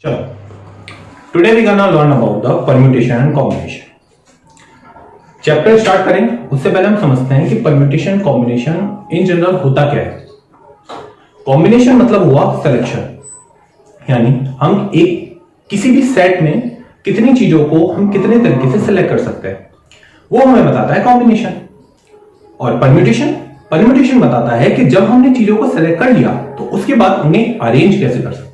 चलो, today we gonna learn about the permutation and combination. Chapter start करें उससे पहले हम समझते हैं कि परम्यूटेशन कॉम्बिनेशन इन जनरल होता क्या है। कॉम्बिनेशन मतलब हुआ सिलेक्शन, यानी हम एक किसी भी सेट में कितनी चीजों को हम कितने तरीके से सिलेक्ट कर सकते हैं, वो हमें बताता है कॉम्बिनेशन। और परम्यूटेशन बताता है कि जब हमने चीजों को सिलेक्ट कर लिया तो उसके बाद उन्हें अरेंज कैसे कर सकते हैं।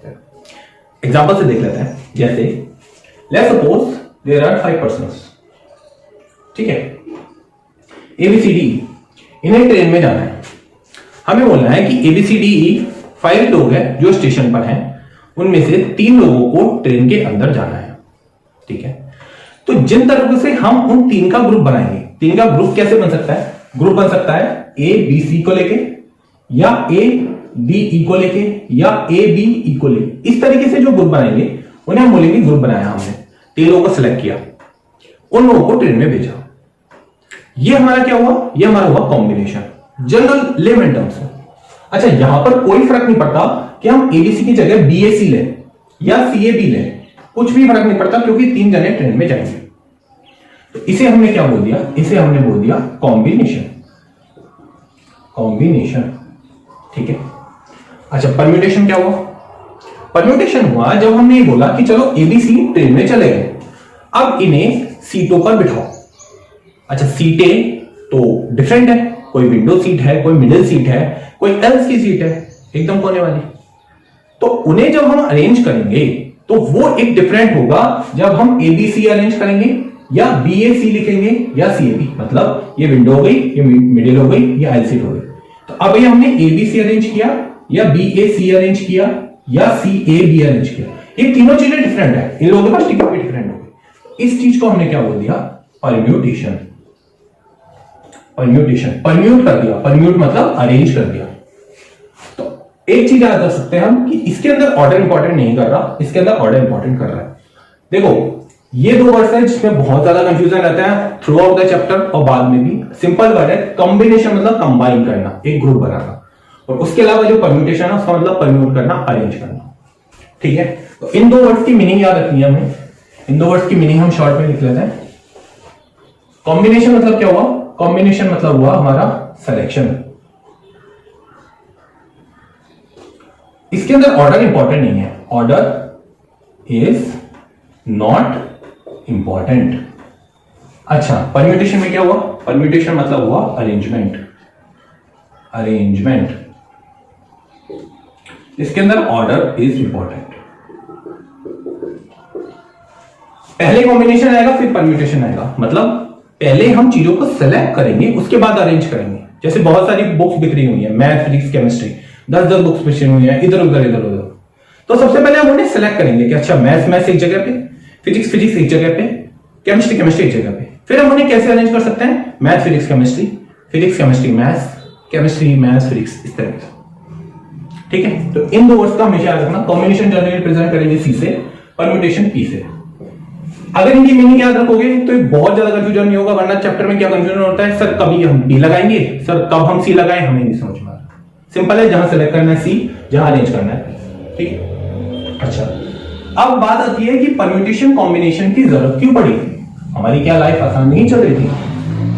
एग्जांपल से देख लेते हैं। जैसे let's suppose there are 5 persons, ठीक है, ABCD, इन्हें ट्रेन में जाना है। हमें बोलना है कि ABCDE 5 लोग हैं जो स्टेशन पर हैं, उनमें से 3 लोगों को ट्रेन के अंदर जाना है, ठीक है। तो जिन तरीके से हम उन 3 का ग्रुप बनाएंगे, 3 का ग्रुप कैसे बन सकता है? ग्रुप बन सकता है ABC को लेके, या ADE को लेके, या ABE को लेके। इस तरीके से जो ग्रुप बनाएंगे उन्हें हम बोलेंगे ग्रुप बनाया हमने, 3 लोगों को सिलेक्ट किया, उन लोगों को ट्रेन में भेजा। ये हमारा क्या हुआ? ये हमारा हुआ कॉम्बिनेशन, जनरल लेमन टर्म्स में। अच्छा, यहां पर कोई फर्क नहीं पड़ता कि हम ABC की जगह BAC लें या CAB लें, कुछ भी फर्क नहीं पड़ता, क्योंकि 3 जने ट्रेन में जाएंगे। तो इसे हमने क्या बोल दिया? इसे हमने बोल दिया कॉम्बिनेशन, ठीक है। अच्छा, परम्यूटेशन क्या हुआ? परम्यूटेशन हुआ जब हमने ये बोला कि चलो ABC ट्रेन में चले गए, अब इन्हें सीटों पर बिठाओ। अच्छा, सीटें तो डिफरेंट है, कोई विंडो सीट है, कोई मिडिल सीट है, कोई एल्स की सीट है एकदम कोने वाली। तो उन्हें जब हम अरेंज करेंगे तो वो एक डिफरेंट होगा जब हम ABC अरेंज करेंगे या BAC लिखेंगे या CAB। मतलब ये विंडो हो गई, ये मिडिल हो गई, ये एल सीट हो गई। तो अब ये हमने ABC अरेंज किया या BAC अरेंज किया या CAB अरेंज किया, ये तीनों चीजें डिफरेंट है, इन लोगों के पास टिकट भी डिफरेंट हो गई। इस चीज को हमने क्या बोल दिया? परम्यूटेशन। परम्यूट कर दिया, परम्यूट मतलब अरेंज कर दिया। तो एक चीज याद कर सकते हैं हम कि इसके अंदर ऑर्डर इंपॉर्टेंट नहीं कर रहा, इसके अंदर ऑर्डर इंपॉर्टेंट कर रहा है। देखो, ये 2 वर्ड्स हैं जिसमें बहुत ज्यादा कंफ्यूजन रहता है थ्रू आउट द चैप्टर और बाद में भी। सिंपल वर्ड है कॉम्बिनेशन, मतलब कंबाइन करना, एक ग्रुप बनाना। और उसके अलावा जो परम्यूटेशन है उसका मतलब परम्यूट करना, अरेंज करना, ठीक है। तो इन 2 वर्ड्स की मीनिंग याद रखनी है हमें। इन 2 वर्ड्स की मीनिंग हम शॉर्ट में लिख लेते हैं। कॉम्बिनेशन मतलब क्या हुआ? कॉम्बिनेशन मतलब हुआ हमारा सिलेक्शन। इसके अंदर ऑर्डर इंपॉर्टेंट नहीं है, ऑर्डर इज नॉट इंपॉर्टेंट। अच्छा, परम्यूटेशन में क्या हुआ? परम्यूटेशन मतलब हुआ अरेंजमेंट। इसके अंदर ऑर्डर इज इंपॉर्टेंट। पहले कॉम्बिनेशन आएगा फिर परम्यूटेशन आएगा, मतलब पहले हम चीजों को सेलेक्ट करेंगे उसके बाद अरेंज करेंगे। जैसे बहुत सारी बुक्स बिक रही हुई है, मैथ, फिजिक्स, केमिस्ट्री, 10 बुक्स बिक हुई है इधर उधर। तो सबसे पहले हम उन्हें सेलेक्ट करेंगे कि अच्छा मैथ्स एक जगह पे, फिजिक्स एक जगह पे, केमिस्ट्री एक जगह पे। फिर हम उन्हें कैसे अरेंज कर सकते हैं? Math, physics, chemistry, maths, chemistry, maths, physics, इस तरह से, ठीक है। तो इन 2 वर्ड्स का हमेशा याद रखना। कॉम्बिनेशन जनरली रिप्रेजेंट करेंगे C से, परम्यूटेशन P से। अगर इनकी मीनिंग याद रखोगे तो बहुत ज्यादा कंफ्यूजन नहीं होगा, वरना चैप्टर में क्या कंफ्यूजन होता है, सर कभी हम P लगाएंगे, सर कब हम C लगाएं, हमें नहीं समझ में आ रहा। सिंपल है, जहां सेलेक्ट करना है C, जहां अरेंज करना है, ठीक है। अच्छा, अब बात आती है कि परम्यूटेशन कॉम्बिनेशन की जरूरत क्यों पड़ी? हमारी क्या लाइफ आसान नहीं चल रही थी?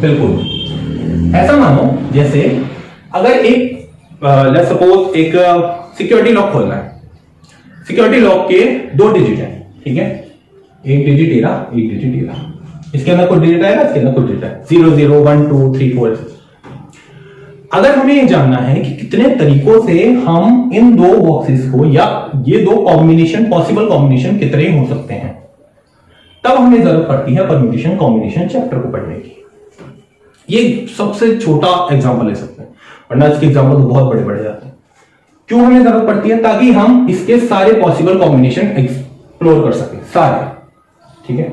बिल्कुल। ऐसा मानो जैसे अगर एक लेट्स सपोज एक सिक्योरिटी लॉक खोलना है, सिक्योरिटी लॉक के 2 डिजिट है, ठीक है, एक डिजिट एरा, एक डिजिट एरा। इसके अंदर कोई डिजिट आएगा, इसके अंदर कोई डिजिट है, 0 0 1 2 3 4। अगर हमें ये जानना है कि कितने तरीकों से हम इन 2 बॉक्सेस को या ये 2 कॉम्बिनेशन, पॉसिबल कॉम्बिनेशन कितने हो सकते हैं, तब हमें जरूरत पड़ती है परम्यूटेशन कॉम्बिनेशन चैप्टर को पढ़ने की। ये सबसे छोटा एग्जांपल ले सकते हैं, वरना इसके एग्जांपल तो बहुत बड़े जाते हैं। क्यों हमें जरूरत पड़ती है? ताकि हम इसके सारे पॉसिबल कॉम्बिनेशन एक्सप्लोर कर सकें, सारे, ठीक है।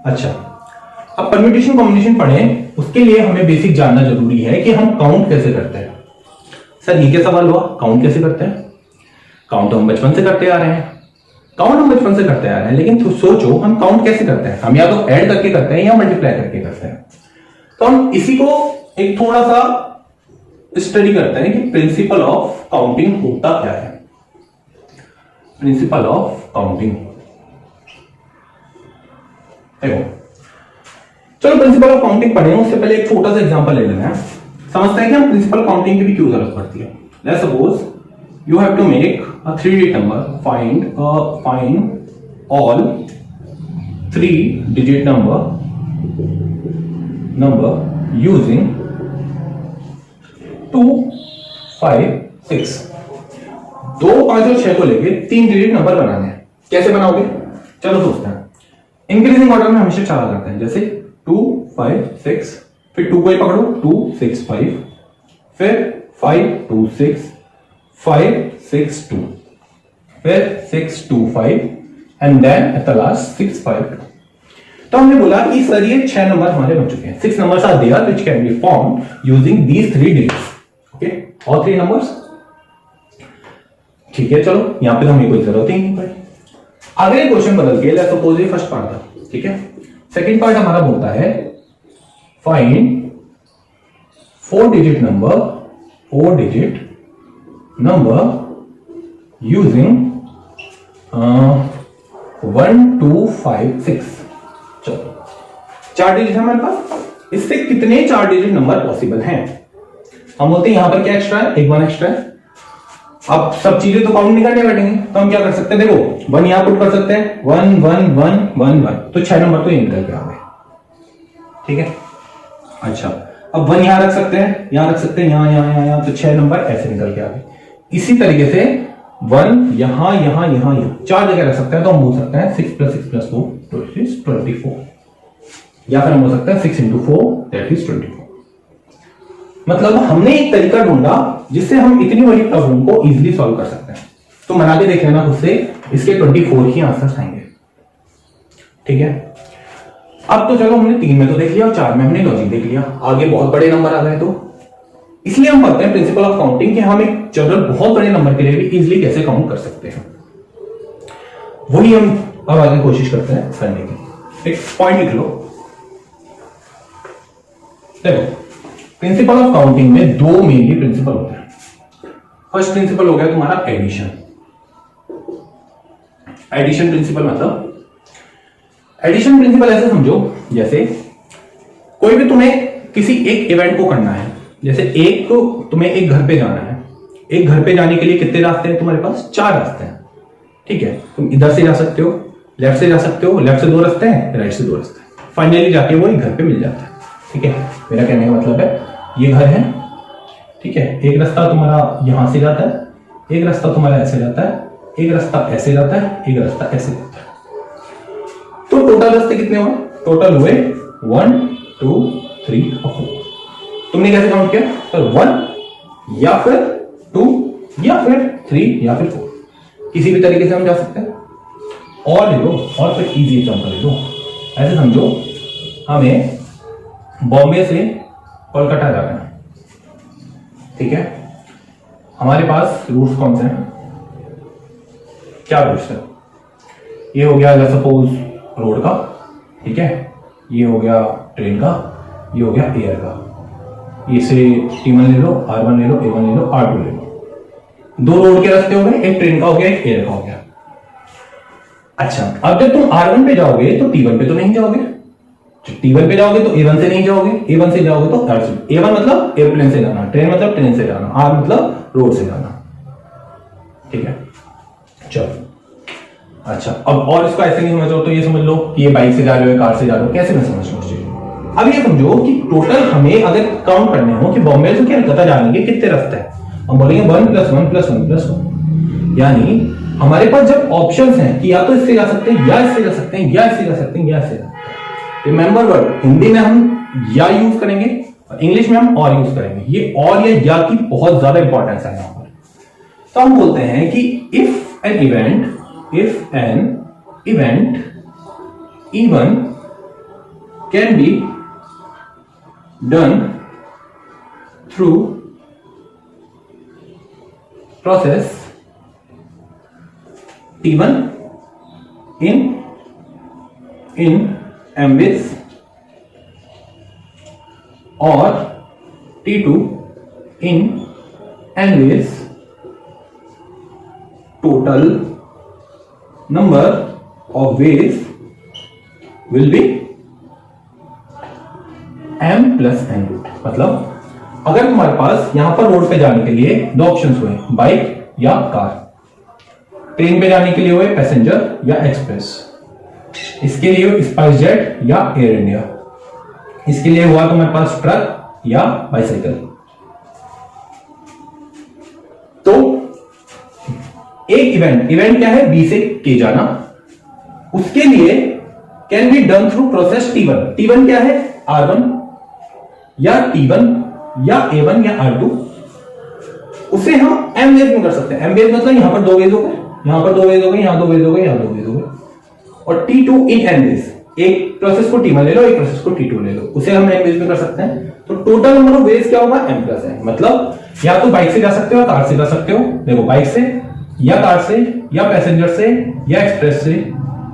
अच्छा, अब परम्यूटेशन कॉम्बिनेशन पढ़ें उसके लिए हमें बेसिक जानना जरूरी है कि हम काउंट कैसे करते हैं। सर ये क्या सवाल हुआ, काउंट कैसे करते हैं? काउंट हम बचपन से करते आ रहे हैं, लेकिन तो सोचो हम काउंट कैसे करते हैं? हम या तो ऐड करके करते हैं या मल्टीप्लाई करके करते हैं। तो हम इसी को एक थोड़ा सा स्टडी करते हैं कि प्रिंसिपल ऑफ काउंटिंग होता क्या है। Principle of counting. देखो चलो प्रिंसिपल ऑफ काउंटिंग पढ़े, उससे पहले एक छोटा सा एग्जांपल ले लेना है, समझते हैं कि हम प्रिंसिपल काउंटिंग की भी क्यों जरूरत पड़ती है। Let's suppose you have to make a 3 digit number, find all 3 digit number using 2, 5, 6। 2, 5 और 6 को लेके 3 digit नंबर बनाने हैं। कैसे बनाओगे, चलो सोचते हैं। इंक्रीजिंग ऑर्डर में हमेशा चला करते हैं, जैसे 2, 5, 6, फिर 2 को ही पकड़ो, 2, 6, 5, फिर 5, 2, 6, 5, 6, 2, फिर 6, 2, 5 and then at the last 6, 5, 2। तो हमने बोला कि सर ये 6 नंबर हमारे बन चुके हैं। 6 numbers are there which can be formed using these 3 digits। Okay, और 3 numbers ठीक है। चलो यहां पे तो हमें कोई जरूरत ही नहीं पड़ी। अगले क्वेश्चन बदल के लेट्स सपोज ये फर्स्ट पार्ट था, ठीक है। सेकंड पार्ट हमारा बोलता है फाइंड 4 digit number using 1, 2, 5, 6। चलो 4 डिजिट है हमारे पास, इससे कितने 4 डिजिट नंबर पॉसिबल हैं। हम बोलते हैं यहां पर क्या एक्स्ट्रा है, एक 1 एक्स्ट्रा है। अब सब चीजें तो काउंट नहीं करने बैठेंगे, तो हम क्या कर सकते हैं, देखो 1 यहां पुट कर सकते हैं, 1 1 1 1 1, तो 6 नंबर तो ये निकल के आ गए, ठीक है। अच्छा अब 1 यहां रख सकते हैं, यहां रख सकते हैं, यहां, तो 6 नंबर ऐसे निकल के आ गए। इसी तरीके से 1 यहां 4 जगह रख सकते हैं, तो हम बोल सकते हैं 6 + 6 + 4 which is 24, या फिर हम बोल सकते हैं 6 × 4 that is 24। मतलब हमने एक तरीका ढूंढा जिससे हम इतनी बड़ी प्रॉब्लम को इजीली सॉल्व कर सकते हैं। तो बना के देख लेना खुद से, इसके 24 ही आंसर्स आएंगे, ठीक है। अब तो चलो हमने 3 में तो देख लिया और 4 में हमने लॉजिक देख लिया, आगे बहुत बड़े नंबर आ गए, तो इसलिए हम पढ़ते हैं प्रिंसिपल ऑफ काउंटिंग कि हम एक जनरल बहुत बड़े नंबर के लिए भी इजीली कैसे काउंट कर सकते हैं। वही हम अब आगे कोशिश करते हैं करने की। एक पॉइंट लिख लो, देखो प्रिंसिपल ऑफ काउंटिंग में 2 मेनली प्रिंसिपल होते हैं। फर्स्ट प्रिंसिपल हो गया तुम्हारा एडिशन। एडिशन प्रिंसिपल मतलब, एडिशन प्रिंसिपल ऐसे समझो जैसे कोई भी तुम्हें किसी एक इवेंट को करना है, जैसे एक तो तुम्हें एक घर पे जाना है। एक घर पे जाने के लिए कितने रास्ते हैं तुम्हारे पास, 4 रास्ते हैं, ठीक है। तुम इधर से जा सकते हो, लेफ्ट से जा सकते हो, लेफ्ट से 2 रास्ते हैं, राइट से 2 रास्ते हैं, फाइनली जाके वो एक घर पे मिल जाता है, ठीक है। मेरा कहने का मतलब है ये घर है, ठीक है। एक रास्ता तुम्हारा यहां से जाता है, एक रास्ता तुम्हारा ऐसे जाता है, एक रास्ता ऐसे जाता है, एक रास्ता ऐसे जाता है। तो टोटल रास्ते कितने हुए, टोटल हुए 1 2 3 और 4। तुमने कैसे काउंट किया, तो 1 या फिर 2 या फिर 3 या फिर 4, किसी भी तरीके से हम जा सकते हैं। और ले लो, और फिर इजी एग्जांपल ले लो। ऐसे समझो हमें बॉम्बे से कोलकाता जाना है, ठीक है। हमारे पास रूट्स कौन से हैं, क्या रूट्स है, ये हो गया सपोज रोड का, ठीक है, ये हो गया ट्रेन का, ये हो गया एयर का। इसे T1 ले लो, R1 ले लो, A1 ले लो, R2 ले लो। 2 रोड के रास्ते हो गए, एक ट्रेन का हो गया, एक एयर का हो गया। अच्छा अब जब तुम R1 पे जाओगे तो T1 पे तो नहीं जाओगे, T1 पे जाओगे तो A1 से नहीं जाओगे, A1 से जाओगे तो R से। A1 मतलब एयरप्लेन से जाना, ट्रेन मतलब ट्रेन से जाना, R मतलब रोड से जाना, ठीक है। चलो अच्छा अब और इसको ऐसे नहीं समझो तो ये समझ लो कि ये बाइक से जा रहे हो, कार से जा रहे हो, कैसे मैं समझ लो। अब ये समझो कि टोटल हमें अगर काउंट करने हो कि बॉम्बे से कलकत्ता जाने के कितने रास्ते हैं, हम बोलेंगे 1 + 1 + 1 + 1। यानी हमारे पास जब ऑप्शंस हैं कि या तो इससे जा सकते हैं, या इससे जा सकते हैं, या इससे जा सकते हैं, या इससे जा सकते हैं। रिमेंबर वर्ड, हिंदी में हम या यूज करेंगे, इंग्लिश में हम और यूज करेंगे। ये और या की बहुत ज्यादा इंपॉर्टेंस है यहां पर। तो हम बोलते हैं कि if an event even can be done through process T1 in MWIS or T2 in NWIS, total number of ways will be m plus n root. मतलब अगर तुम्हारे पास यहां पर रोड पे जाने के लिए दो ऑप्शंस हुए, बाइक या कार, ट्रेन पे जाने के लिए हुए पैसेंजर या एक्सप्रेस, इसके लिए स्पाइस जेट या एयर इंडिया, इसके लिए हुआ तुम्हारे पास ट्रक या बाइसाइकिल। तो एक इवेंट क्या है, बी से के जाना, उसके लिए can be done through process T1। T1 क्या है, R1 या T1 या A1 या R2। उसे हम m वेज में कर सकते हैं। m वेज मतलब यहां पर दो वेज हो गए, यहां पर दो वेज हो गए, यहां दो वेज हो गए, यहां दो वेज हो गए, और T2 इन n वेज। एक प्रोसेस को T1 ले लो, एक प्रोसेस को T2 ले लो, उसे हम m वेज में कर सकते हैं। तो टोटल नंबर ऑफ वेज क्या होगा, m प्लस n। मतलब या तो बाइक से जा सकते हो या कार से जा सकते हो। देखो, बाइक से या कार से या पैसेंजर से या एक्सप्रेस से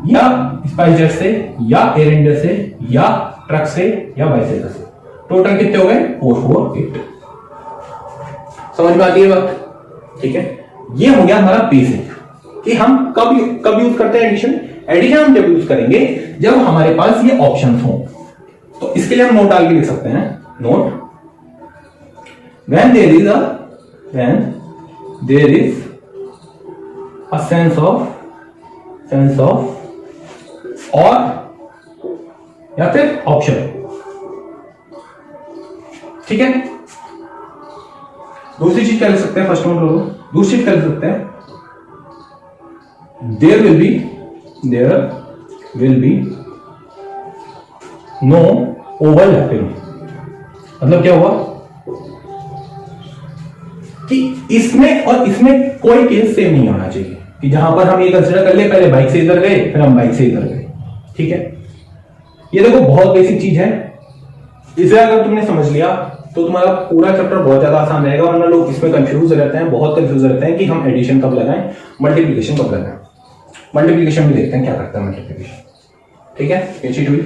या स्पाइस जेट से या एयर इंडिया से या ट्रक से या बाइसाइकिल से। टोटल कितने हो गए, 4 4 8। समझ में आती है बात? ठीक है, ये हो गया हमारा बेसिक कि हम कब यूज करते हैं एडिशन। एडिशन हम जब यूज करेंगे जब हमारे पास ये ऑप्शंस हो। तो इसके लिए हम नोट डाल के लिख सकते हैं, note when there is a sense of or या फिर ऑप्शन। ठीक है, दूसरी चीज क्या लिख सकते हैं, फर्स्ट नोट लो, दूसरी चीज क्या लिख सकते हैं, there will be no overlapping। मतलब क्या हुआ कि इसमें और इसमें कोई केस सेम नहीं होना चाहिए कि जहां पर हम ये कंसीडर कर ले, पहले बाइक से इधर गए फिर हम बाइक से इधर गए। ठीक है, ये देखो बहुत बेसिक चीज है, इसे अगर तुमने समझ लिया तो तुम्हारा पूरा चैप्टर बहुत ज्यादा आसान रहेगा। वरना लोग इसमें कंफ्यूज रहते हैं, बहुत कंफ्यूज रहते हैं कि हम एडिशन कब लगाएं, मल्टीप्लिकेशन कब लगाएं। मल्टीप्लिकेशन भी देखते हैं क्या करता है मल्टीप्लिकेशन। ठीक है, ये चीज हुई।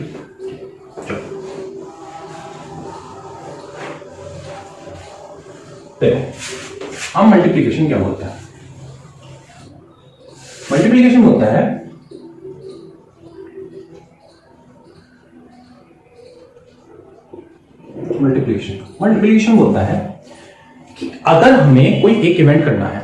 अब मल्टीप्लिकेशन क्या होता है, मल्टीप्लिकेशन होता है मल्टीप्लिकेशन होता है कि अगर हमें कोई एक इवेंट करना है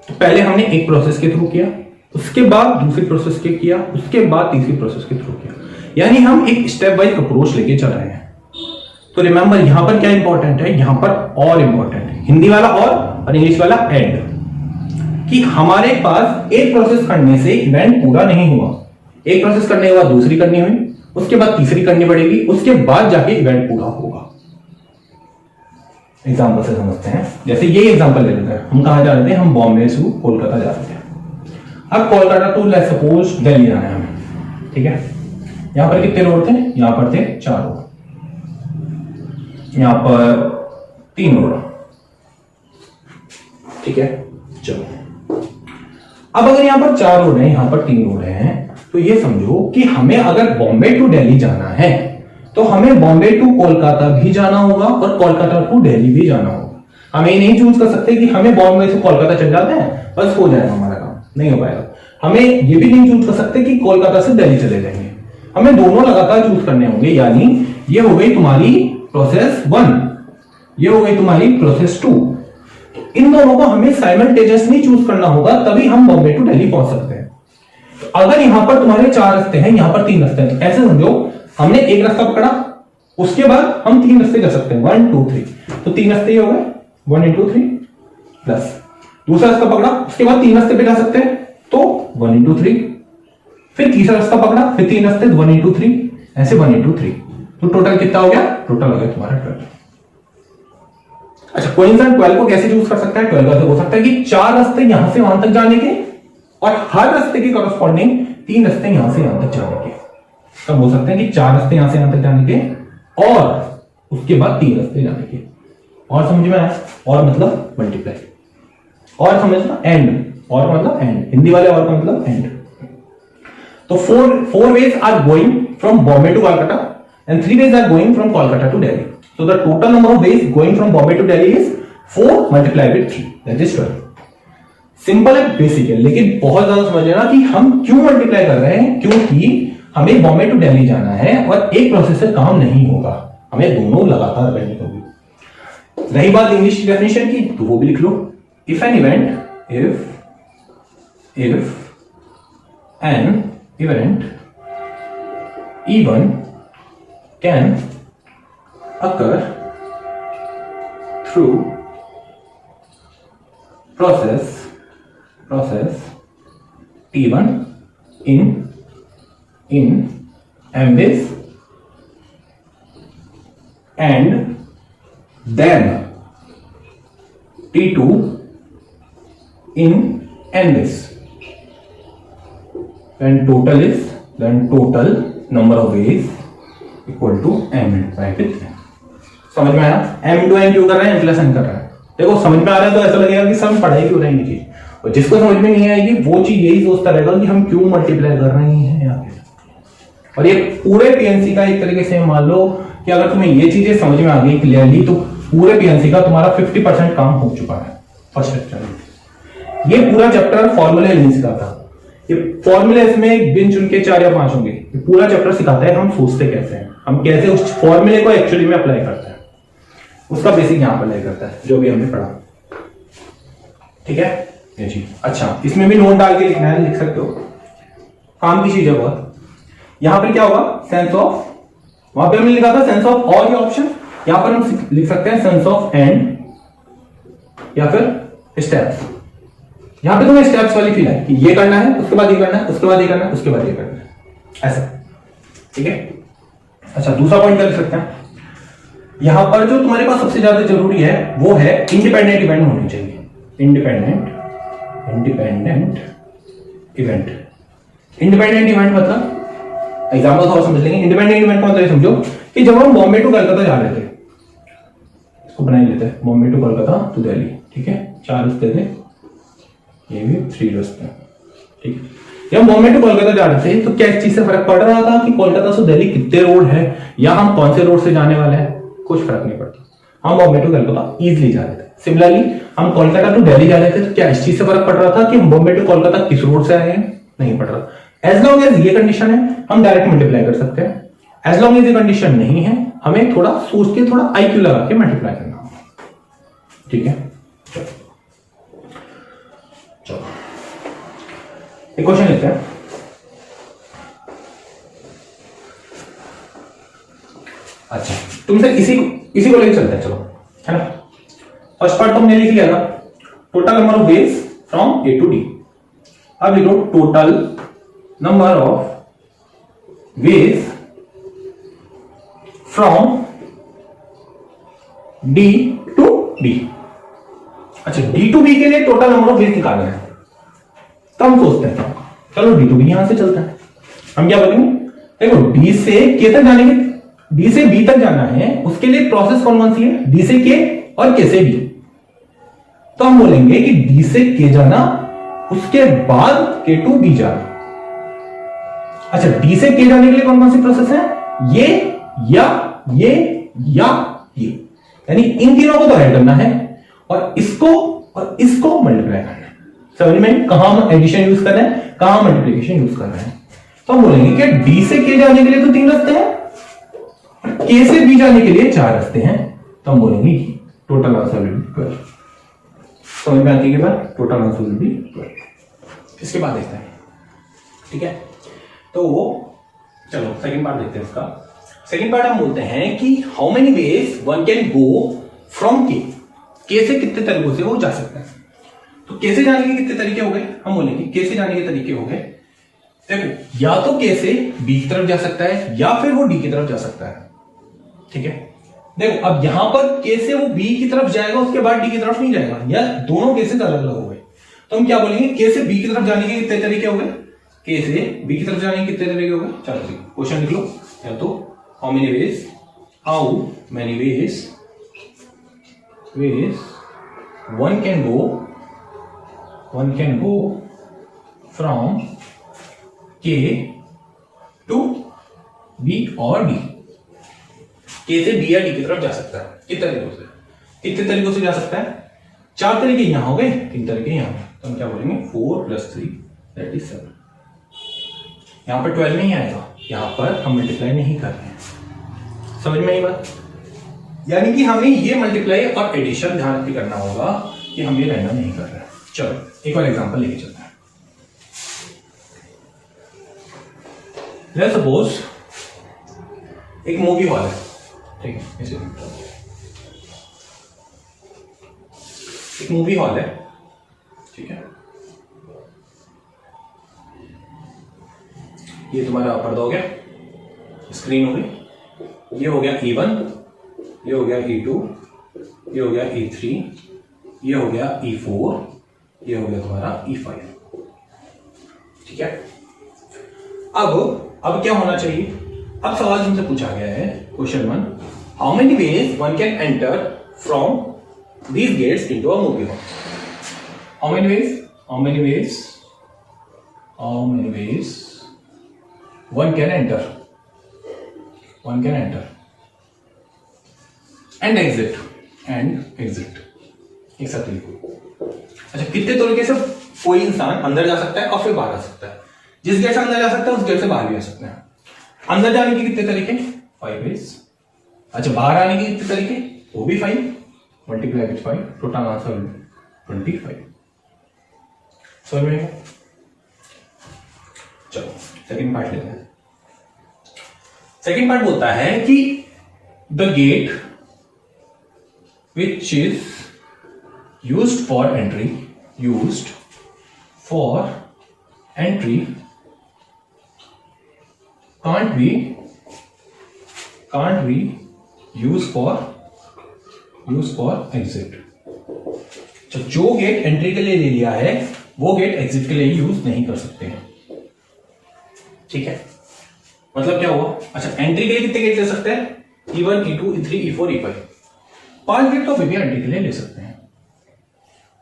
तो पहले हमने एक प्रोसेस के थ्रू किया, उसके बाद दूसरी प्रोसेस के किया, उसके बाद तीसरी प्रोसेस के थ्रू किया, यानी हम एक स्टेप वाइज अप्रोच लेके चल रहे हैं। तो रिमेंबर यहां पर क्या इंपॉर्टेंट है, यहां पर और इंपॉर्टेंट है, हिंदी वाला और इंग्लिश वाला एंड, कि हमारे पास एक प्रोसेस करने से इवेंट पूरा नहीं हुआ। एक प्रोसेस करने के बाद दूसरी करनी हुई, उसके बाद तीसरी करनी पड़ेगी, उसके बाद जाके इवेंट पूरा होगा। एग्जाम्पल से समझते हैं, जैसे ये एग्जाम्पल ले लेते हैं, हम कहां जा रहे थे, हम बॉम्बे से कोलकाता जा रहे थे। अब Kolkata to let's suppose Delhi जाना है हमें। ठीक है, यहां पर कितने रोड थे, यहां पर थे 4 रोड, यहां पर 3 रोड। ठीक है, चलो अब अगर यहां पर 4 रोड है, यहां पर 3 रोड है, तो ये समझो कि हमें अगर बॉम्बे टू दिल्ली जाना है तो हमें बॉम्बे टू कोलकाता भी जाना होगा और कोलकाता टू दिल्ली भी जाना होगा। हमें नहीं चूज कर सकते कि हमें बॉम्बे से कोलकाता चल जाते हैं बस हो जाएगा हमारा काम, नहीं हो पाएगा। हमें ये भी नहीं चूज कर सकते कि कोलकाता से दिल्ली चले जाएंगे, हमें दोनों लगातार चूज करने होंगे। यानी ये हो गई तुम्हारी प्रोसेस 1, ये हो गई तुम्हारी प्रोसेस 2। इन दोनों को हमें साइमल्टेनियसली चूज करना होगा, तभी हम बॉम्बे टू दिल्ली पहुंच सकते हैं। तो अगर यहां पर तुम्हारे 4 रास्ते हैं, यहां पर 3 रास्ते हैं, तो ऐसे समझो हमने एक रास्ता पकड़ा, उसके बाद हम 3 रास्ते कर सकते हैं, 1 2 3। तो 3 रास्ते हो गए 1 into 3 प्लस दूसरा रास्ता पकड़ा, उसके बाद 3 रास्ते पे जा सकते हैं तो 1 into 3, फिर तीसरा रास्ता पकड़ा, फिर 3 रास्ते 1 into 3, ऐसे 1 into 3। तो टोटल कितना हो गया, टोटल हो गया तुम्हारा 12। अच्छा, कोई इंसान 12 को कैसे चूज कर सकता है, 12 का हो सकता है कि 4 रास्ते यहां से वहां तक जाने के और हर रास्ते के कॉरस्पॉन्डिंग 3 रास्ते यहां से यहां तक जाने के। तब हो सकते हैं कि 4 रास्ते यहां से यहां तक जाने के और उसके बाद 3 रास्ते जाने के। और समझ में आया, और मतलब मल्टीप्लाई, और समझना एंड, और मतलब एंड, हिंदी वाले और का मतलब एंड। तो 4 ways are going from Bombay to Kolkata and 3 ways are going from Kolkata to Delhi. So the total number of ways going from Bombay to Delhi is 4 multiplied with 3, that is 12. Simple है, basic है, लेकिन बहुत ज्यादा समझ लेना कि हम क्यों मल्टीप्लाई कर रहे हैं, क्योंकि हमें बॉम्बे टू दिल्ली जाना है और एक प्रोसेस से काम नहीं होगा, हमें दोनों लगातार करनी होगी। रही बात इंग्लिश की डेफिनेशन की, तो वो भी लिख लो। If an event even can occur through process T1 in MWIS and then T2 in NWIS, then total number of ways equal to m into n। समझ में आया? m इंटू n क्यों कर रहे हैं, प्लस n कर रहा है। देखो समझ में आ रहा है तो ऐसा लगेगा कि सब पढ़ाई क्यों रहेंगी चीज, और जिसको समझ में नहीं आएगी वो चीज यही सोचता रहेगा कि हम क्यों मल्टीप्लाई कर रहे हैं यहाँ पे। और ये पूरे पीएनसी का एक तरीके से मान लो कि अगर तुम्हें ये चीजें समझ में आ गई क्लियरली, तो पूरे पीएनसी का तुम्हारा 50% काम हो चुका है फर्स्ट लेक्चर में। ये पूरा चैप्टर फॉर्मूले नहीं सिखाता, ये फॉर्मूले इसमें गिन चुन के 4 या 5 होंगे। ये पूरा चैप्टर सिखाता है हम सोचते कैसे हैं, हम कैसे उस फॉर्मूले को एक्चुअली में अप्लाई करते हैं, उसका बेसिक यहां पर अप्लाई करता है जो भी हमने पढ़ा। ठीक है ये जी। अच्छा, इसमें भी नोट डाल के लिखना है, लिख सकते हो, काम की चीज है बहुत। यहां पर क्या होगा, सेंस ऑफ, वहां पे हमने लिखा था सेंस ऑफ ऑल ये ऑप्शन, यहां पर हम लिख सकते हैं सेंस ऑफ एंड या फिर स्टेप्स। यहां पे तुम्हें स्टेप्स वाली फील है कि ये करना है, उसके बाद ये करना है, उसके बाद ये करना है, उसके बाद ये करना है, ऐसा। ठीक है। अच्छा, दूसरा पॉइंट क्या लिख सकते हैं, यहां पर जो तुम्हारे पास सबसे ज्यादा जरूरी है वो है इंडिपेंडेंट इवेंट होनी चाहिए। Independent event. इंडिपेंडेंट इवेंट मतलब एग्जांपल थोड़ा समझ लेंगे। इंडिपेंडेंट इवेंट का मतलब समझो कि जब हम बॉम्बे टू कलकत्ता जा रहे थे, इसको बना ही लेते हैं, बॉम्बे टू कोलकाता टू दिल्ली। ठीक है, 4 रास्ते थे, ये भी 3 रास्ते। ठीक है, जब हम बॉम्बे टू कोलकाता जा रहे थे तो क्या इस चीज से फर्क पड़ रहा था कि कोलकाता से दिल्ली कितने रोड है या हम कौन से रोड से जाने वाले हैं? कुछ फर्क नहीं पड़ता, हम बॉम्बे टू कोलकाता इजीली जा रहे थे। सिमिलरली हम कोलकाता टू दिल्ली जा रहे थे तो क्या इस चीज से फर्क पड़ रहा था कि हम बॉम्बे टू कोलकाता किस रोड से आए हैं? नहीं पड़ रहा। एज लॉन्ग एज ये कंडीशन है हम डायरेक्ट मल्टीप्लाई कर सकते हैं। एज लॉन्ग एज ये कंडीशन नहीं है हमें थोड़ा सोच के, थोड़ा आईक्यू लगा के मल्टीप्लाई करना होगा। ठीक है, चलो एक क्वेश्चन लेते हैं। अच्छा, तुमसे इसी को लेकर चलते हैं, चलो, है ना। फर्स्ट पार्ट तुमने लिख लिया था, total number of ways from A to D. अब लिखो total number of ways from D to D. अच्छा, डी टू बी के लिए टोटल नंबर ऑफ वेज निकालना है, तो हम सोचते हैं चलो डी टू बी यहां से चलता है। हम क्या बोलेंगे, देखो डी से के तक जाने के, डी से बी तक जाना है, उसके लिए प्रोसेस कौन कौन सी है? डी से के और के से बी। तो हम बोलेंगे कि डी से के जाना, उसके बाद के टू बी जाना। अच्छा, डी से के जाने के लिए कौन कौन सी प्रोसेस है? ये या ये या ये, यानी इन तीनों को तो ऐड करना है और इसको मल्टीप्लाई करना है। समझ में, कहां हम एडिशन यूज कर रहे हैं, कहां मल्टीप्लिकेशन यूज कर रहे हैं। तो हम बोलेंगे कि डी से के जाने के लिए तो 3 रास्ते हैं, के से बी जाने के लिए 4 रास्ते हैं। तो हम बोलेंगे टोटल आंसर विल बी 12। समझ में आती है बात, टोटल आंसर विल बी 12। इसके बाद देखते हैं। ठीक है, तो चलो सेकंड पार्ट देखते हैं इसका। सेकंड पार्ट हम बोलते हैं कि how many ways one can go from के से कितने तरीकों से वो जा सकता है। तो के से जाने के कितने तरीके हो गए? हम बोलेंगे के से जाने के तरीके हो गए, देखो या तो के से बी की तरफ जा सकता है या फिर वो डी की तरफ जा सकता है। ठीक है, देखो अब यहां पर के से वो बी की तरफ जाएगा, उसके बाद डी की तरफ नहीं जाएगा, या दोनों केसेस अलग अलग हो गए। तो हम क्या बोलेंगे, के से बी की तरफ जाने के कितने तरीके हो गए? के से बी की तरफ जाने के कितने तरीके हो गए? चलो ठीक, क्वेश्चन लिख लो। या तो how many ways one can go from के टू बी और डी। के से बी या डी की तरफ जा सकता है कितने तरीकों से जा सकता है? 4 तरीके यहां हो गए, 3 तरीके यहां। तो हम क्या बोलेंगे 4 + 3 दैट इज 7। यहां पर 12 नहीं आएगा, यहां पर हम मल्टीप्लाई नहीं कर रहे हैं। समझ में आई बात? यानी कि हमें ये मल्टीप्लाई और एडिशन ध्यान रख के करना होगा कि हम ये रैंडम नहीं कर रहे हैं। चलो एक और एग्जांपल लेके चलते हैं। लेट्स सपोज एक मूवी हॉल है, ठीक है, इसे एक मूवी हॉल है, ठीक है। ये तुम्हारा पर्दा हो गया, स्क्रीन हो गई, ये हो गया E1, ये हो गया E2, ये हो गया E3, ये हो गया E4, ये हो गया तुम्हारा E5, ठीक है। अब क्या होना चाहिए? अब सवाल तुमसे पूछा गया है, question 1, how many ways one can enter from these gates into a movie hall? How many ways one can enter and exit exactly। अच्छा, कितने तरीके से कोई इंसान अंदर जा सकता है और फिर बाहर आ सकता है? जिस गेट से अंदर जा सकता है उस गेट से बाहर भी आ सकते हैं। अंदर जाने के कितने तरीके? 5 ways। अच्छा, बाहर आने के कितने तरीके? वो भी 5, मल्टीप्लाई विथ 5, टोटल आंसर 25। समझ में? चलो सेकंड पार्ट लेते हैं। सेकंड पार्ट बोलता है कि the gate which is used for entry can't be used for exit। जो गेट एंट्री के लिए ले लिया है वो गेट एग्जिट के लिए यूज नहीं कर सकते हैं, ठीक है। मतलब क्या हुआ? अच्छा, एंट्री के लिए कितने गेट ले सकते हैं? E1, E2, E3, E4, E5, 5 gate तो भी एंट्री के लिए ले सकते हैं।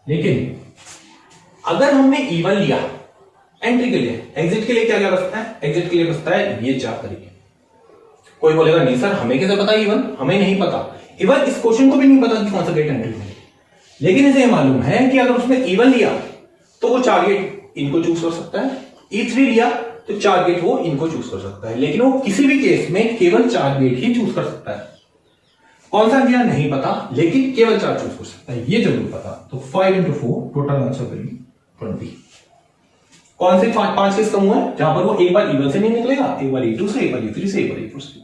लेकिन अगर हमने E1 लिया एंट्री के लिए, एग्जिट के लिए क्या क्या बचता है? एग्जिट के लिए बचता है ये 4 तरीके। कोई बोलेगा नहीं सर हमें कैसे पता E1? हमें नहीं पता, इवन इस क्वेश्चन को भी नहीं पता कि कौन सा गेट एंट्री है। लेकिन इसे मालूम है कि अगर उसने E1 लिया तो वो 4 गेट इनको चूज कर सकता है, E3 लिया तो 4 गेट वो इनको चूज कर सकता है। लेकिन वो किसी भी केस में केवल 4 गेट ही चूज कर सकता है। कौन सा दिया नहीं पता, लेकिन केवल 4 चूज कर सकता है, ये जरूर पता। तो 5 × 4 टोटल आंसर करेंगे 20। कौन से 5 केस कम हुआ है? जहां पर वो एक बार E1 से नहीं निकलेगा, एक बार E2 से, एक बार E3 से, एक बार E4 से।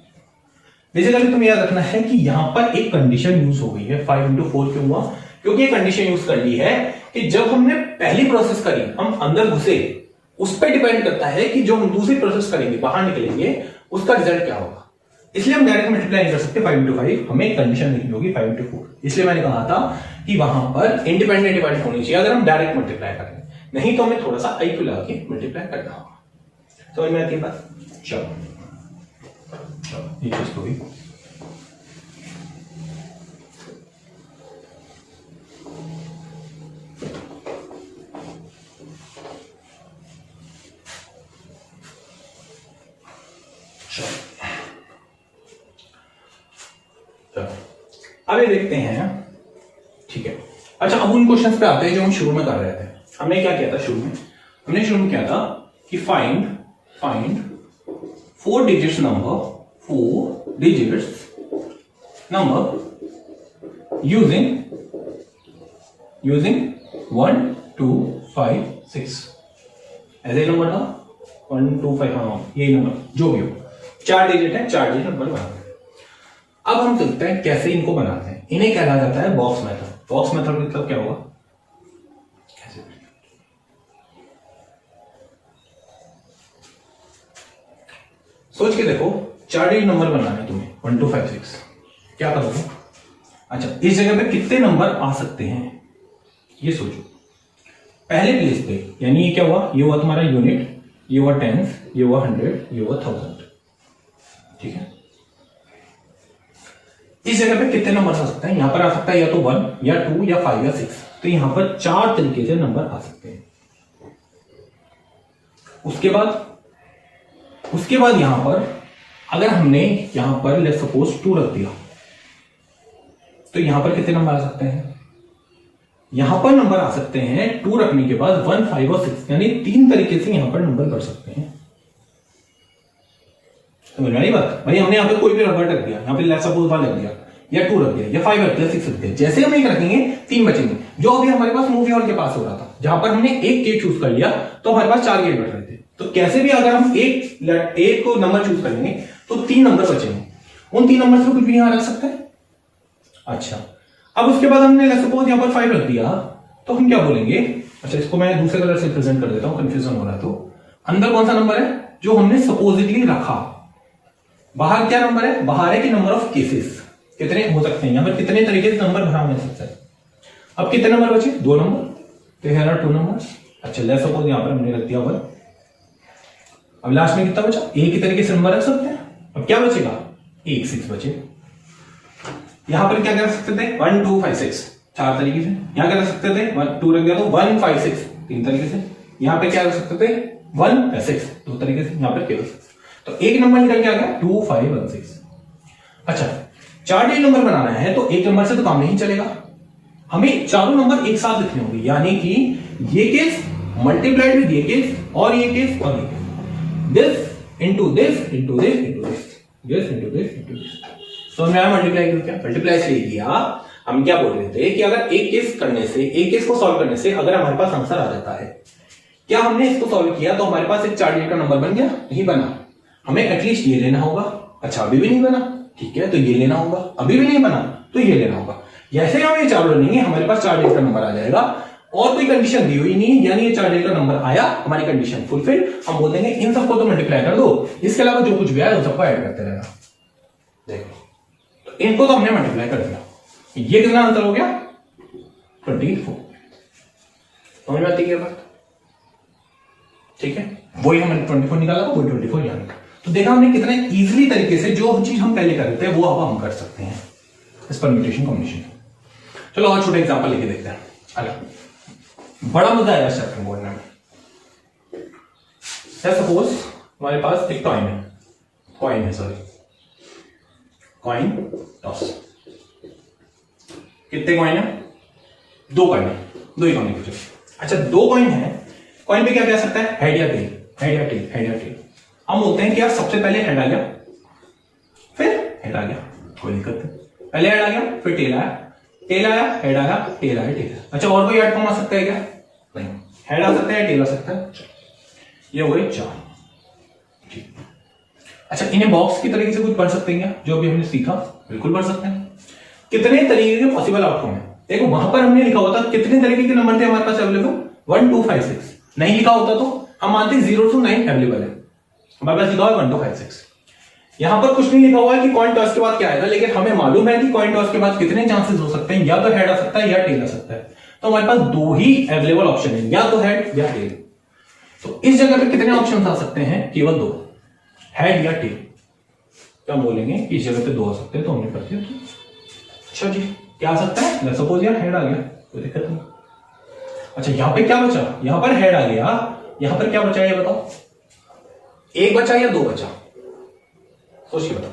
बेसिकली तुम्हें याद रखना है कि यहां पर एक कंडीशन यूज हो गई है। 5 × 4 क्यों हुआ? क्योंकि ये कंडीशन यूज कर ली है कि जब हमने पहली प्रोसेस करी, हम अंदर घुसे, उस पर डिपेंड करता है कि जो हम दूसरी प्रोसेस करेंगे, बाहर निकलेंगे, उसका रिजल्ट क्या होगा। इसलिए हम डायरेक्ट मल्टीप्लाई नहीं कर सकते 5 × 5, हमें कंडीशन लिखनी होगी 5 × 4। इसलिए मैंने कहा था कि वहां पर इंडिपेंडेंट डिवाइड होनी चाहिए अगर हम डायरेक्ट मल्टीप्लाई करें, नहीं तो हमें थोड़ा सा IQ लगा के मल्टीप्लाई करना होगा। समझ में आती है बात? चलो ये चीज तो हुई। अब ये देखते हैं, ठीक है। अच्छा, अब उन क्वेश्चंस पे आते हैं जो हम शुरू में कर रहे थे। हमने क्या किया था शुरू में? हमने शुरू में किया था कि फाइंड 4 डिजिट्स नंबर यूजिंग 1 2 5 6 ऐसे नंबर था 1 2 5, हाँ ये नंबर जो भी हो, 4 डिजिट है, 4 डिजिट नंबर बनाते हैं। अब हम देखते हैं कैसे इनको बनाते हैं। इन्हें कहा जाता है बॉक्स मेथड। बॉक्स मेथड मतलब क्या होगा? कैसे? सोच के देखो, 4 डिजिट नंबर बनाना है तुम्हें 1 2 5 6, क्या करोगे? अच्छा, इस जगह पे कितने नंबर आ सकते हैं ये सोचो। पहले प्लेस पे, यानी ये क्या हुआ? ये हुआ तुम्हारा यूनिट, ये हुआ टेंस, ये हुआ 100, ये हुआ 1000, ठीक है। इस जगह पे कितने नंबर आ सकते हैं? यहां पर आ सकता है या तो 1 या 2 या 5 या 6। तो यहां पर 4 तरीके से नंबर आ सकते हैं। उसके बाद यहां पर अगर हमने यहां पर लेट्स सपोज 2 रख दिया तो यहां पर कितने नंबर आ सकते हैं? यहां पर नंबर आ सकते हैं 2 रखने के बाद 1, 5 और 6, यानी 3 तरीके से यहां पर नंबर कर सकते हैं। समझ में आई बात? भाई हमने यहाँ पे कोई भी नंबर रख दिया, यहाँ पे लेट्स सपोज 1 रख दिया या 2 रख दिया या 5 रख दिया, 6 रख दिया, जैसे हम एक रखेंगे 3 बचेंगे। जो अभी हमारे पास मूवी हॉल के पास हो रहा था, जहां पर हमने एक गेट चूज कर लिया तो हमारे पास 4 गेट बच रहे थे। तो कैसे भी अगर हम एक को नंबर चूज करेंगे तो 3 नंबर बचेंगे, उन 3 नंबर से कुछ भी यहां रख सकते हैं। अच्छा, अब उसके बाद हमने सपोज यहां पर 5 रख दिया तो हम क्या बोलेंगे? अच्छा, इसको मैं दूसरे कलर से प्रेजेंट कर देता हूं, कंफ्यूजन हो रहा है। तो अंदर कौन सा नंबर है जो हमने सपोजिटली रखा, बाहर क्या नंबर है? बाहर है कि नंबर ऑफ केसेस कितने हो सकते हैं, यहां पर कितने तरीके से नंबर भरा मिल सकता है। अब कितने नंबर बचे? 2 नंबर, तो here are 2 नंबर। अच्छा, लेट्स सपोज यहां पर हमने रख दिया 1। अब लास्ट में कितना बचा? एक ही तरीके से नंबर रख सकते हैं। अब क्या बचेगा? 1, 6 बचे। यहां पर क्या कर सकते थे? 1, 2, 5, 6 4 तरीके से। यहां क्या कर सकते थे? 1, 2 रख दिया तो 1, 5, 6 3 तरीके से। यहां पे क्या कर सकते थे? 1 या 6 2 तरीके से। यहां पर केवल 6, तो एक नंबर निकल के आ गया 2, 5 और 6। अच्छा, 4 डिजिट नंबर बनाना है तो एक नंबर से तो काम नहीं चलेगा, हमें चारों नंबर एक साथ लिखने होंगे, यानी कि ये केस मल्टीप्लाइड विद ये केस और ये केस और ये case, this into this into this into this, this into this into this. तो मैं मल्टीप्लाई करूं, क्या मल्टीप्लाई से किया। हम क्या बोल रहे थे कि अगर एक केस करने से, एक केस को सॉल्व करने से अगर हमारे पास आंसर आ जाता है, क्या हमने इसको सॉल्व किया तो हमारे पास एक 4 डिजिट का नंबर बन गया? नहीं बना, हमें एटलीस्ट ये लेना होगा। अच्छा, अभी भी नहीं बना, ठीक है, तो ये लेना होगा। अभी भी नहीं बना तो ये लेना होगा। जैसे हम ये चारों लेंगे हमारे पास 4 डिजिट का नंबर आ जाएगा और कोई कंडीशन दी हुई नहीं, यानी ये 4 डिजिट का नंबर आया, हमारी कंडीशन फुलफिल। हम बोल देंगे इन सबको तो मल्टीप्लाई कर दो, इसके अलावा जो कुछ भी आया उन सबको ऐड करते रहना। देखो, तो इनको तो हमने मल्टीप्लाई कर दिया, ये कितना आंसर हो गया? 24। समझ में आती है बात? ठीक है, वही हमने 24 निकाला तो वही 24 यहाँ निकाला। तो देखा हमने कितने इजीली तरीके से जो चीज हम पहले करते हैं वो अब हम कर सकते हैं इस परम्यूटेशन कॉम्बिनेशन। चलो और छोटा एग्जांपल लेके देखते हैं। अरे बड़ा मजा आएगा चैप्टर बोलने में। सपोज हमारे पास एक कॉइन है सॉरी कॉइन टॉस। कितने कॉइन है? 2 कॉइन है, 2 ही कॉइन है। अच्छा, 2 कॉइन है, कॉइन पे क्या कह सकता है? हेड या टेल, हेड या टेल, हेड या टेल। हम बोलते हैं कि यार सबसे पहले हेड आ गया, फिर हेड आ गया, कोई दिक्कत नहीं। पहले हेड आ गया, फिर टेल आया, टेल आया, हेड आया, टेल आया, टेल आया। अच्छा, और कोई आउटकम आ सकता है क्या? नहीं, हेड आ सकता है, टेल आ सकता है। ये हो गए 4। ठीक। अच्छा, इन्हें बॉक्स की तरीके से कुछ पढ़ सकते हैं क्या? जो अभी हमने सीखा, बिल्कुल पढ़ सकते हैं। कितने तरीके के पॉसिबल आउटकम है? देखो वहां पर हमने लिखा होता कितने तरीके के नंबर थे हमारे पास अवेलेबल? 1, 2, 5, 6। नहीं लिखा होता तो हम मानते 0 to 9 अवेलेबल है, हमारे पास लिखा हुआ 1, 2, 5, 6। यहां पर कुछ नहीं लिखा हुआ है कि कॉइन टॉस के बाद क्या आएगा, लेकिन हमें मालूम है कि कॉइन टॉस के बाद कितने चांसेस हो सकते हैं, या तो हेड आ सकता है या टेल आ सकता है। तो हमारे पास 2 ही अवेलेबल ऑप्शन है, या तो हेड या टेल। तो इस जगह पे कितने ऑप्शन आ सकते हैं? केवल 2, हेड या टेल। क्या बोलेंगे कि इस जगह पे 2 आ सकते हैं, तो हमने कर दिया। अच्छा जी, क्या आ सकता है? सपोज यार हेड आ गया, कोई दिक्कत नहीं। अच्छा, यहां पे क्या बचा? यहां पर हेड आ गया, यहां पर क्या बचा ये बताओ? 1 बचा या 2 बचा? सोच के बताओ।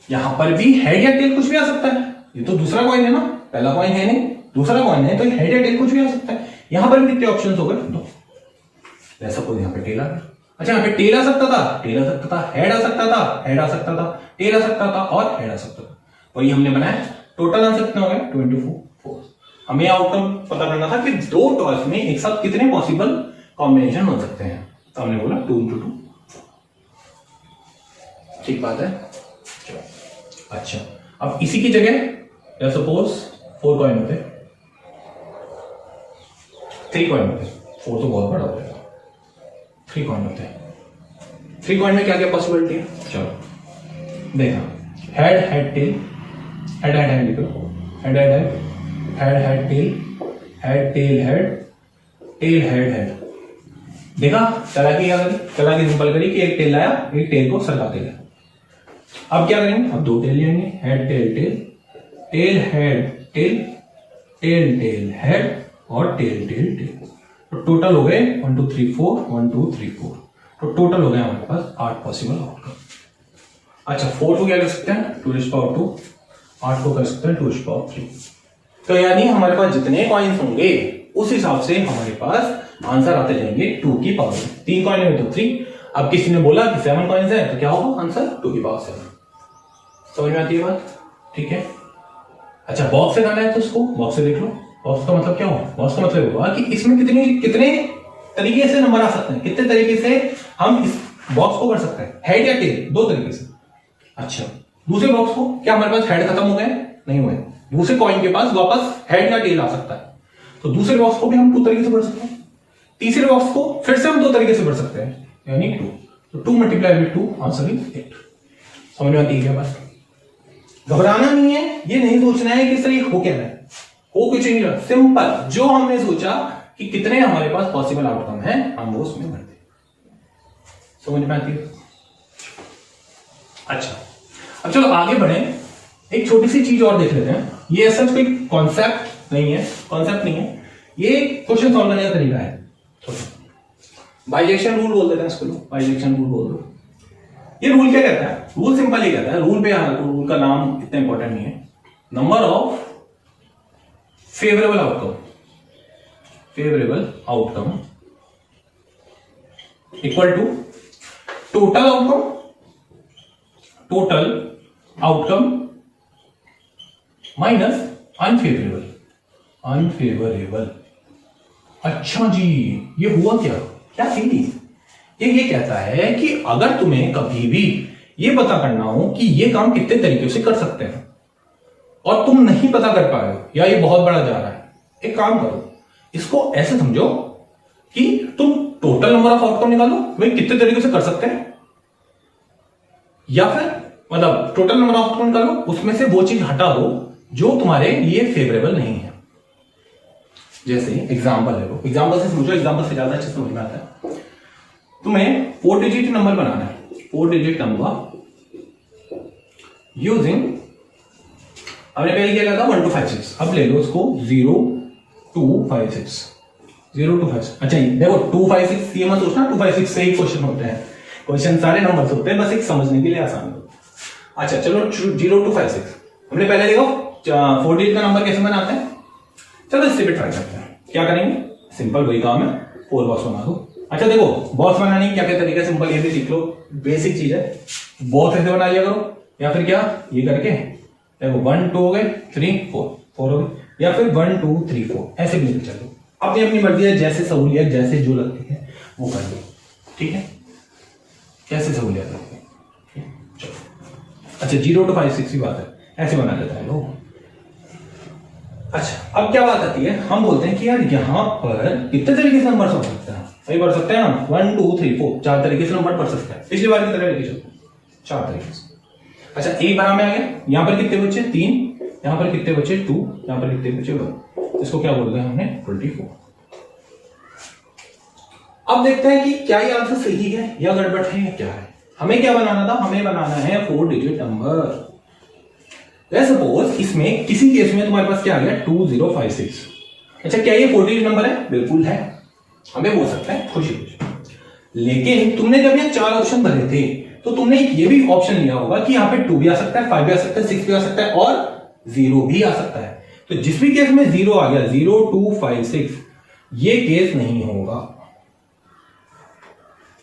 यहां पर भी हेड या टेल कुछ भी आ सकता है, ये तो दूसरा कॉइन है ना, पहला कॉइन है नहीं, दूसरा कॉइन है, तो हेड या टेल कुछ भी आ सकता है। यहां पर भी कितने ऑप्शंस हो गए? 2। सपोज यहां पे टेल आ गया। अच्छा, यहां पे टेल आ सकता था, टेल आ सकता था, हेड आ सकता था, हेड आ सकता था, टेल आ सकता था और हेड आ सकता था। वही हमने बनाया। टोटल आंसर कितना हो गया? 24। हमें आउटकम पता करना था कि 2 टॉस में एक साथ कितने पॉसिबल कॉम्बिनेशन हो सकते हैं, तो हमने बोला 2 into 2। ठीक बात है। अच्छा, अब इसी की जगह सपोज 4 कॉइन होते, 3 कॉइन होते, 4 तो बहुत बड़ा हो जाएगा, 3 कॉइन होते हैं। 3 कॉइन में क्या क्या पॉसिबिलिटी है? चलो देखा, head head tail, head head head लिखो, head head head, head head tail, head tail head, tail head head. देखा चालाकी क्या करी? चालाकी सिंपल करी कि एक टेल लाया, एक टेल को सरकाते गया। अब क्या करेंगे? अब 2 टेल लेंगे, head tail tail, tail head tail, tail tail head और टेल टेल टेल। तो टोटल हो गए 1 2 3 4, 1 2 3 4। तो टोटल हो गए हमारे पास 8 पॉसिबल आउटकम। अच्छा, 4 को क्या कर सकते हैं? 2 raised power 2। 8 को कर सकते हैं 2 raised power 3। तो यानी हमारे पास जितने कॉइन्स होंगे उस हिसाब से हमारे पास आंसर आते जाएंगे 2 की पावर 3 कॉइन है तो 3। अब किसी ने बोला कि 7 कॉइन्स है तो क्या होगा आंसर 2 की पावर 7। समझ में आती है बात? ठीक है। अच्छा बॉक्स से करना है तो उसको बॉक्स से देख लो। बॉक्स का मतलब क्या होगा? बॉक्स का मतलब होगा कि इसमें कितने तरीके से नंबर आ सकते हैं, कितने तरीके से हम इस बॉक्स को कर सकते हैं, हेड या टेल, 2 तरीके से। अच्छा दूसरे बॉक्स को क्या हमारे पास हेड खत्म हो गए? नहीं हुए। दूसरे कॉइन के पास वापस हेड या टेल आ सकता है, तो दूसरे बॉक्स को भी हम 2 तरीके से भर सकते हैं। तीसरे बॉक्स को फिर से हम 2 तरीके से भर सकते हैं, यानी 2। तो 2 मल्टीप्लाई विद 2 आंसर इज 8। समझ में आती है क्या बात? घबराना नहीं है, ये नहीं सोचना है कि सर ये हो क्या रहा है, हो कुछ नहीं रहा। सिंपल जो हमने सोचा कि कितने हमारे पास पॉसिबल आउटकम है हम वो उसमें भरते हैं। समझ में आती है? अच्छा अब चलो आगे बढ़े, एक छोटी सी चीज और देख लेते हैं। ये ऐसा कोई कॉन्सेप्ट नहीं है, ये क्वेश्चन सॉल्व करने का तरीका है। बाइजेक्शन रूल बोल देते हैं इसको, बाइजेक्शन रूल बोल दो। ये रूल क्या कहता है? रूल सिंपल ही कहता है, रूल पे रूल का नाम इतना इंपॉर्टेंट नहीं है। Number of favourable outcome equal to total outcome minus unfavourable. अच्छा जी ये हुआ क्या चीज? ये कहता है कि अगर तुम्हें कभी भी ये पता करना हो कि ये काम कितने तरीके से कर सकते हैं और तुम नहीं पता कर पा रहे हो या ये बहुत बड़ा जा रहा है, एक काम करो, इसको ऐसे समझो कि तुम टोटल नंबर ऑफ आउटकम निकालो वे कितने तरीके से कर सकते हैं, या फिर मतलब टोटल नंबर ऑफ आउटकम निकालो उसमें से वो चीज हटा दो जो तुम्हारे लिए फेवरेबल नहीं है। जैसे एग्जांपल है, वो एग्जांपल से समझो, एग्जांपल से ज्यादा अच्छे समझ में आता है। तुम्हें 4 डिजिट नंबर बनाना है, 4 डिजिट नंबर यूजिंग, हमने पहले क्या था 1 to 5 6, अब ले लो उसको 0 2 5 6 0 2 5। अच्छा देखो 2 5 6 ये मत सोचना 2 5 6 से ही क्वेश्चन होते हैं, क्वेश्चन सारे नंबर्स होते हैं, बस एक समझने के लिए आसान हो। अच्छा चलो 0 2 5 6 हमने पहले देखो 4 डिजिट का नंबर कैसे बनाते हैं, चलो इससे भी ट्राई करते हैं। क्या करेंगे? सिंपल वही काम है, 4 बॉक्स बना दो। अच्छा देखो बॉक्स बनाने की क्या क्या तरीका, सिंपल ये भी सीख लो, बेसिक चीज है। बॉक्स ऐसे बना लिया करो, या फिर क्या ये करके देखो 1 2 हो गए 3 4 हो गए, या फिर 1 2 3 4 ऐसे भी लेके चलो, अपनी अपनी मर्जी है, जैसे सहूलियत जैसे जो लगती है वो कर लो। ठीक है, कैसे सहूलियत लगती है चलो। अच्छा 0 to 5 6 की बात है, ऐसे बना लेता है लोग। अच्छा अब क्या बात आती है, हम बोलते हैं कि यार यहां पर कितने तरीके से नंबर बढ़ सकते हैं, सही बढ़ सकते हैं हम 1 2 3 4 4 तरीके से नंबर बढ़ सकते हैं। पिछली बार की तरह लेके चलते 4 तरीके से। अच्छा एक बार में आ गया, यहां पर कितने बचे 3, यहां पर कितने बचे 2, यहां पर कितने बचे 1, इसको क्या बोल रहे हैं हमने 24। अब देखते हैं कि क्या ये आंसर सही है या गड़बड़ है या क्या है। हमें क्या बनाना था, हमें बनाना है 4 डिजिट नंबर। लेट्स सपोज इसमें किसी केस में तुम्हारे पास क्या आ गया 2056। अच्छा क्या ये 4 डिजिट नंबर है? बिल्कुल है, हमें बोल सकते हैं खुशी खुशी। लेकिन तुमने जब ये 4 ऑप्शन भरे थे तो तुमने ये भी ऑप्शन लिया होगा कि यहाँ पे 2 भी आ सकता है, 5 भी आ सकता है, 6 भी आ सकता है और 0 भी आ सकता है। तो जिस भी केस में 0 आ गया 0 2 5 6 ये केस नहीं होगा।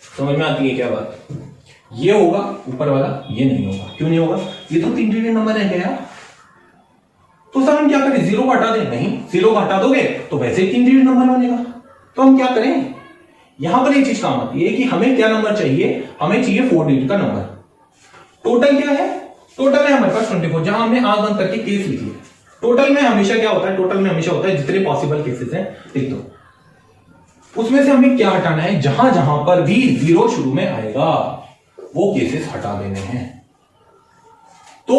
समझ में आती है क्या बात? ये होगा ऊपर वाला, ये नहीं होगा। क्यों नहीं होगा? ये तो 3 डिजिट नंबर है क्या, तो सर हम क्या करें 0 को हटा दें? नहीं, 0 को हटा दोगे तो वैसे ही 3 डिजिट नंबर बनेगा, तो हम क्या करें, यहां पर एक चीज काम आती है कि हमें क्या नंबर चाहिए, हमें चाहिए 4 डिजिट का नंबर। टोटल क्या है? टोटल है हमारे पास 24, जहां हमने आंख बंद करके केस लिखी है। टोटल में हमेशा क्या होता है, टोटल में हमेशा होता है जितने पॉसिबल केसेस हैं लिख दो, उसमें से हमें क्या हटाना है, जहां जहां पर भी 0 शुरू में आएगा वो केसेस हटा देने हैं। तो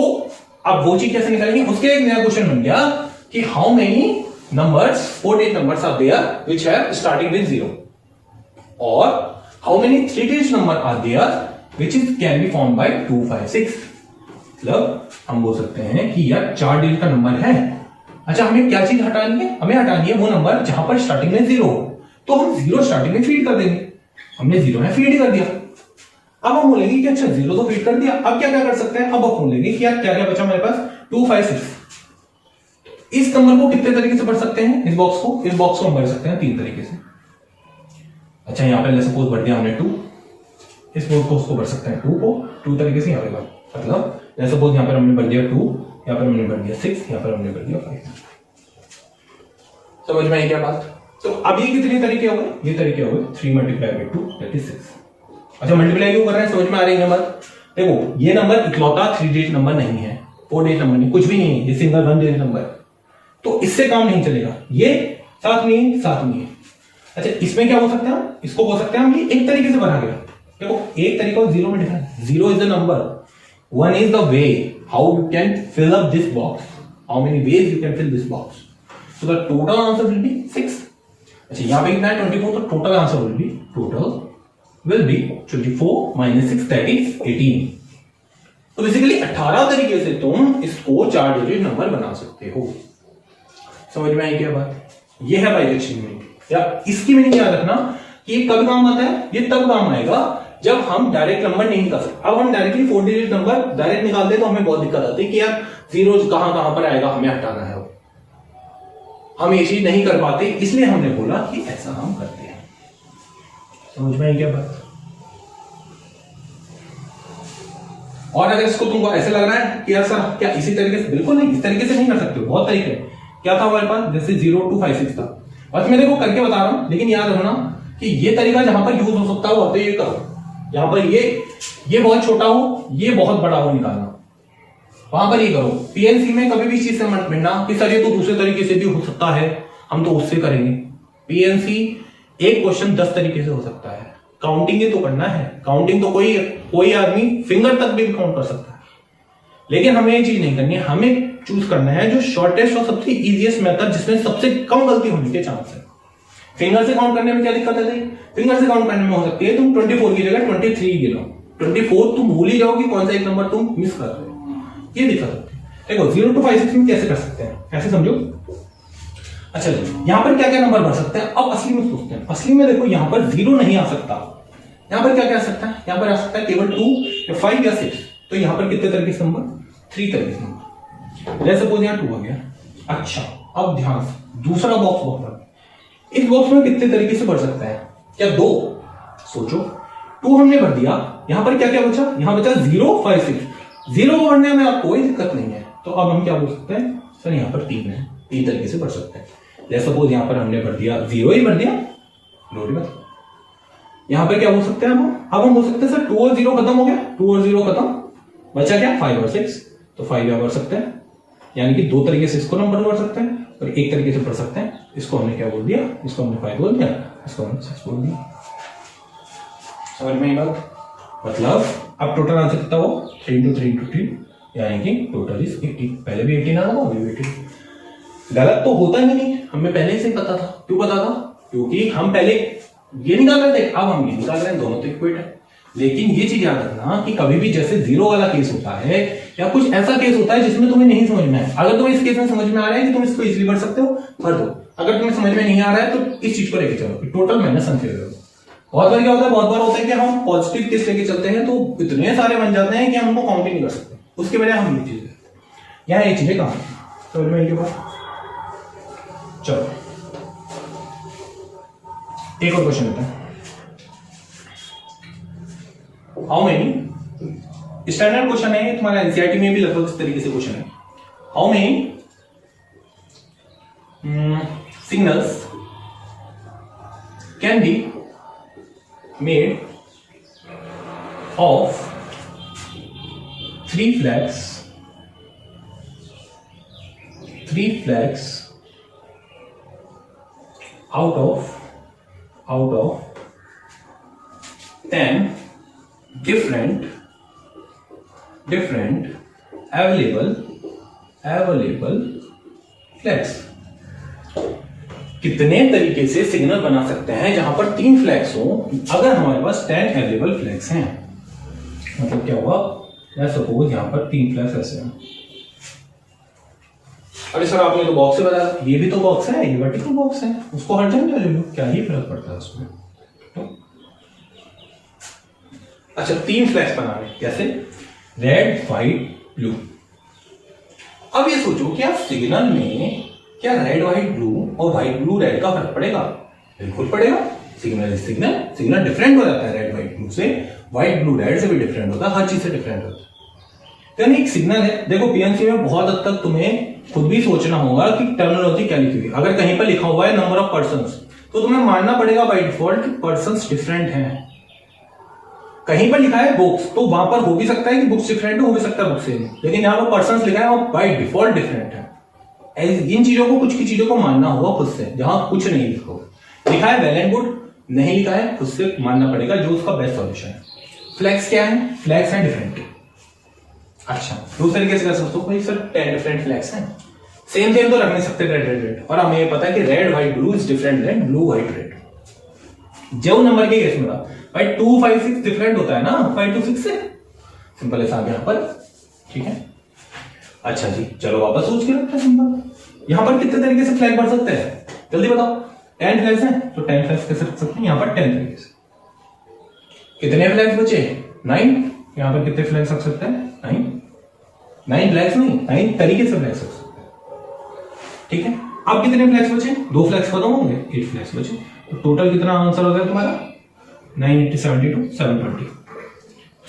अब वो चीज कैसे निकालेंगे, उसके एक नया क्वेश्चन बन गया कि how many numbers 4 digit numbers are there which have starting with 0 और how many 3 digit number are there which is can be formed by 2 5 6। मतलब हम बोल सकते हैं कि यार 4 डिजिट का नंबर है। अच्छा हमें क्या चीज हटानी है, हमें हटानी है वो नंबर जहां पर स्टार्टिंग में 0 हो, तो हम 0 स्टार्टिंग में फीड कर देंगे। हमने 0 में फीड कर दिया, अब हम बोलेंगे कि अच्छा 0 तो फीड कर दिया, अब क्या क्या कर सकते हैं, अब हम बोलेंगे कि यार क्या क्या बचा हमारे पास 2 5 6। इस नंबर को कितने तरीके से भर सकते हैं? इस बॉक्स को हम भर सकते हैं 3 तरीके से। अच्छा, यहाँ पे सपोज भर दिया हमने 2, इस बोर्ड को उसको भर सकते हैं 2 को 2 तरीके से यहाँ पे भर, मतलब जैसे सपोज यहाँ पर हमने भर दिया 2, यहाँ पर हमने भर दिया 6, यहाँ पर हमने भर दिया 5। समझ में आई क्या बात? तो अब ये कितने तरीके हो गए? ये तरीके हो गए 3 मल्टीप्लाई बाई 2 दैट इज 6। अच्छा, मल्टीप्लाई क्यों कर रहे हैं? समझ में आ रही है बात? देखो, ये नंबर इकलौता 3 डिजिट नंबर नहीं है, 4 डिजिट नंबर नहीं, कुछ भी नहीं है, ये सिंगल 1 डिजिट नंबर, तो इससे काम नहीं चलेगा। ये साथ में है। अच्छा, इसमें क्या हो सकता है? इसको बोल सकते हैं हम, ये एक तरीके से बना गया। देखो, एक तरीका 0 में difference, 0 is the number, 1 is the way how you can fill up this box, how many ways you can fill this box, so the total answer will be 6। अच्छा, यहाँ पे कितना है? 24, तो total answer will be 24 minus 6 that is 18। तो basically 18 तरीके से तुम इसको 4 डिजिट नंबर बना सकते हो। समझ में आई क्या बात? ये है बाइजेक्शन मीनिंग, या इसकी मीनिंग याद रखना कि ये कब काम आता है? ये तब काम आएगा जब हम डायरेक्ट नंबर नहीं निकाल सकते। अब हम डायरेक्टली 4 डिजिट नंबर डायरेक्ट निकालते हैं तो हमें बहुत दिक्कत आती है कि यार जीरो कहां पर आएगा, हमें हटाना है, हम ये चीज नहीं कर पाते, इसलिए हमने बोला कि ऐसा हम करते हैं। समझ में आई क्या बात? और अगर इसको तुमको ऐसे लग रहा है कि यार सर क्या इसी तरीके से, बिल्कुल नहीं, इस तरीके से नहीं कर सकते हो, बहुत तरीके हैं। क्या था हमारे पास? जैसे 0 to 5 6 था, बस मैं देखो करके बता रहा हूं, लेकिन याद रखना कि ये तरीका जहां पर यूज हो सकता हो तो ये करो, यहां पर ये बहुत छोटा हो, ये बहुत बड़ा हो निकालना, वहां पर ये करो। पीएनसी में कभी भी चीज से मत भिड़ना कि सर ये तो दूसरे तरीके से भी हो सकता है, हम तो उससे करेंगे। पीएनसी एक क्वेश्चन 10 तरीके से हो सकता है, काउंटिंग ही तो करना है। काउंटिंग तो कोई आदमी फिंगर तक भी काउंट कर सकता है, लेकिन हमें ये चीज नहीं करनी है, हमें चूज करना है जो शॉर्टेस्ट और सबसे इजीएस्ट मेथड, जिसमें सबसे कम गलती होने के चांस है। फिंगर से काउंट करने में क्या दिक्कत है? फिंगर से काउंट करने में हो सकती है तुम 24 की जगह 23 गिनो, 24 तुम भूल ही जाओगे कौन सा एक नंबर तुम मिस कर रहे हो, ये दिक्कत होती है। देखो 0 to 5 6 में कैसे कर सकते हैं, ऐसे समझो। अच्छा, यहां पर क्या क्या नंबर भर सकते हैं? अब असली में सोचते हैं। असली में देखो, यहां पर 0 नहीं आ सकता, यहां पर क्या क्या आ सकता है? यहां पर आ सकता है केवल 2 या 5 या 6। तो यहां पर कितने तरीके से नंबर? 3 तरीके से नंबर। जैसे सपोज यहां 2 आ गया। अच्छा, अब ध्यान से दूसरा बॉक्स बहुत, इस बॉक्स में कितने तरीके से भर सकता है? क्या 2? सोचो, 2 हमने भर दिया, यहां पर क्या क्या बचा? यहां बचा 0 5 6। 0 को भरने में अब कोई दिक्कत नहीं है, तो अब हम क्या बोल सकते हैं? सर यहां पर 3 है, 3 तरीके से भर सकते हैं। जैसे सपोज यहां पर हमने भर दिया 0 ही भर दिया, नोट मत। यहां पर क्या हो सकते हैं? अब हम बोल सकते हैं सर 2 और 0 खत्म हो गया, 2 और 0 खत्म, बचा क्या? 5 और 6। तो 5 यहां भर सकते हैं, यानी कि 2 तरीके से इसको नंबर भर सकते हैं और एक तरीके से पढ़ सकते हैं। इसको हमने क्या बोल दिया? इसको हमने 5 बोल दिया, इसको हमने 6 बोल दिया। समझ में आई बात? मतलब अब टोटल आंसर कितना हो? 3 into 3 into 3, यानी कि टोटल इज 80। पहले भी 18 आना, अभी भी 18। गलत तो होता ही नहीं, हमें पहले से ही पता था। क्यों पता था? क्योंकि हम पहले ये निकाल रहे थे, अब हम ये निकाल रहे हैं, दोनों तो इक्वल है। लेकिन ये चीज याद रखना कि कभी भी जैसे 0 वाला केस होता है या कुछ ऐसा केस होता है जिसमें तुम्हें नहीं समझ में है, अगर तुम्हें इस केस में समझ में आ रहा है कि तुम इसको इजीली भर सकते हो, भर दो। अगर तुम्हें समझ में नहीं आ रहा है तो इस चीज को लेके चलो, टोटल माइनस अनफेवरेबल। बहुत बार क्या होता है? बहुत बार होता है कि हम पॉजिटिव केस लेके चलते हैं तो इतने सारे बन जाते हैं कि हम उनको काउंट ही नहीं कर सकते। उसके बजाय हम ये चीज यहाँ ये चीजें कहा समझ में आई? चलो एक और क्वेश्चन लेते हैं। हाउ मेनी, स्टैंडर्ड क्वेश्चन है तुम्हारा, एनसीईआरटी में भी लगभग इस तरीके से क्वेश्चन है। How many signals can be made of 3 flags out of 10 different available flags। कितने तरीके से सिग्नल बना सकते हैं जहां पर 3 फ्लैग्स हो अगर हमारे पास 10 अवेलेबल फ्लैग्स हैं? मतलब क्या हुआ? मैं सपोज यहां पर 3 फ्लैग्स ऐसे हैं। अरे सर आपने तो बॉक्स से बताया, ये भी तो बॉक्स है, ये वर्टिकल बॉक्स है, उसको हर जगह ले लो, क्या ही फर्क पड़ता है उसमें? तो अच्छा 3 फ्लैग्स बनाने, कैसे? Red, white, blue. अब ये सोचो क्या सिग्नल में क्या रेड व्हाइट ब्लू और व्हाइट ब्लू रेड का फर्क पड़ेगा? बिल्कुल पड़ेगा। सिग्नल सिग्नल सिग्नल डिफरेंट हो जाता है रेड व्हाइट ब्लू से, व्हाइट ब्लू रेड से भी डिफरेंट होता है, हर चीज से डिफरेंट होता है। तो एक सिग्नल है, देखो पीएनसी में बहुत हद तक तुम्हें खुद भी सोचना होगा कि टर्मिनोलॉजी क्या लिखी हुई है। अगर कहीं पर लिखा हुआ है नंबर ऑफ पर्संस, तो तुम्हें मानना पड़ेगा बाय डिफॉल्ट कि पर्संस डिफरेंट हैं। कहीं पर लिखा है बुक्स, तो वहां पर हो भी सकता है कि बुक्स डिफरेंट हो भी सकता है बुक्स सेम, लेकिन यहाँ पर पर्संस लिखा है और बाय डिफॉल्ट डिफरेंट है। इन चीजों को, कुछ की चीजों को मानना होगा खुद से, जहां कुछ नहीं लिखा है वेल एंड गुड, नहीं लिखा है खुद से मानना पड़ेगा जो उसका बेस्ट सॉल्यूशन है। फ्लैग्स क्या है? फ्लैग्स हैं डिफरेंट। अच्छा, दूसरे तरीके से कर सकते हो भाई सर 10 डिफरेंट फ्लैग्स हैं, सेम तो रख नहीं सकते रेड रेड रेड, और हमें पता है कि red white blue is different than blue white red. जो नंबर के केस में था भाई 2 5 6 डिफरेंट होता है ना 5 2 6 से, सिंपल ऐसा आ गया यहाँ पर। ठीक है, अच्छा जी, चलो वापस सोच के रखते हैं सिंपल। यहाँ पर कितने तरीके से फ्लैग बढ़ सकते हैं जल्दी बताओ? 10 फ्लैग्स हैं, तो 10 फ्लैग्स कैसे रख सकते हैं? यहाँ पर 10 तरीके से। कितने फ्लैग्स बचे? 9। यहाँ पर कितने फ्लैग्स रख सकते हैं? 9 फ्लैग्स नहीं, 9 तरीके से फ्लैग्स रख सकते हैं। ठीक है, अब कितने फ्लैग्स बचे? 2 फ्लैग्स खत्म होंगे, 8 फ्लैग्स बचे, तो टोटल कितना आंसर हो गया तुम्हारा? 9 × 72 720।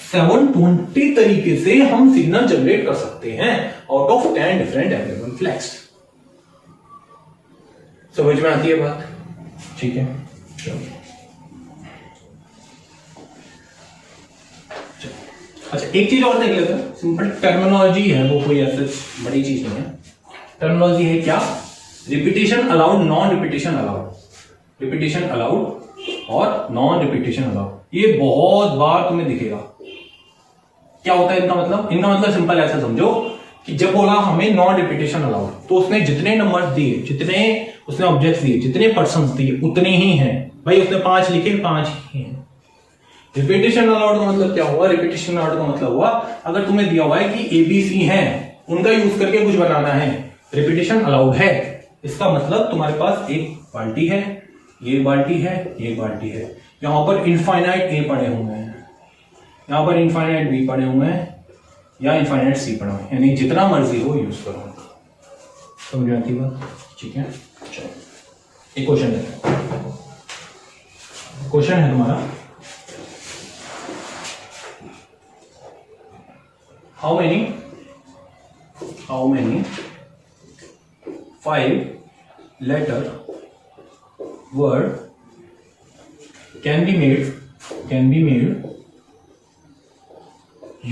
720 तरीके से हम सिग्नल जनरेट कर सकते हैं out of 10 different available flags. समझ में आती है बात? ठीक है, चलो। अच्छा, एक चीज और देख लेते हैं, सिंपल टर्मिनोलॉजी है, वो कोई ऐसे बड़ी चीज नहीं है। टर्मिनोलॉजी है क्या? Repetition allowed, non repetition allowed, repetition allowed और नॉन रिपीटेशन अलाउड। ये बहुत बार तुम्हें दिखेगा। क्या होता है इनका मतलब? इनका मतलब सिंपल ऐसा समझो कि जब बोला हमें नॉन रिपीटेशन अलाउड, तो उसने जितने नंबर्स दिए, जितने उसने ऑब्जेक्ट्स दिए, जितने पर्सन्स दिए उतने ही हैं भाई। उसने 5 लिखे, 5 ही हैं। रिपीटेशन अलाउड का मतलब क्या हुआ? रिपीटेशन अलाउड का मतलब हुआ अगर तुम्हें दिया हुआ है कि एबीसी हैं, उनका यूज करके कुछ बनाना है, रिपीटेशन अलाउड है। इसका मतलब तुम्हारे पास एक बाल्टी है, ये बाल्टी है, ये बाल्टी है, यहां पर इनफाइनाइट ए पड़े हुए हैं, यहां पर इनफाइनाइट बी पड़े हुए हैं, या इनफाइनाइट सी पड़े हुए हैं, यानी जितना मर्जी हो यूज करो। समझ आती बात? ठीक है, चलो एक क्वेश्चन देते हैं। क्वेश्चन है तुम्हारा, how many 5-letter word can be made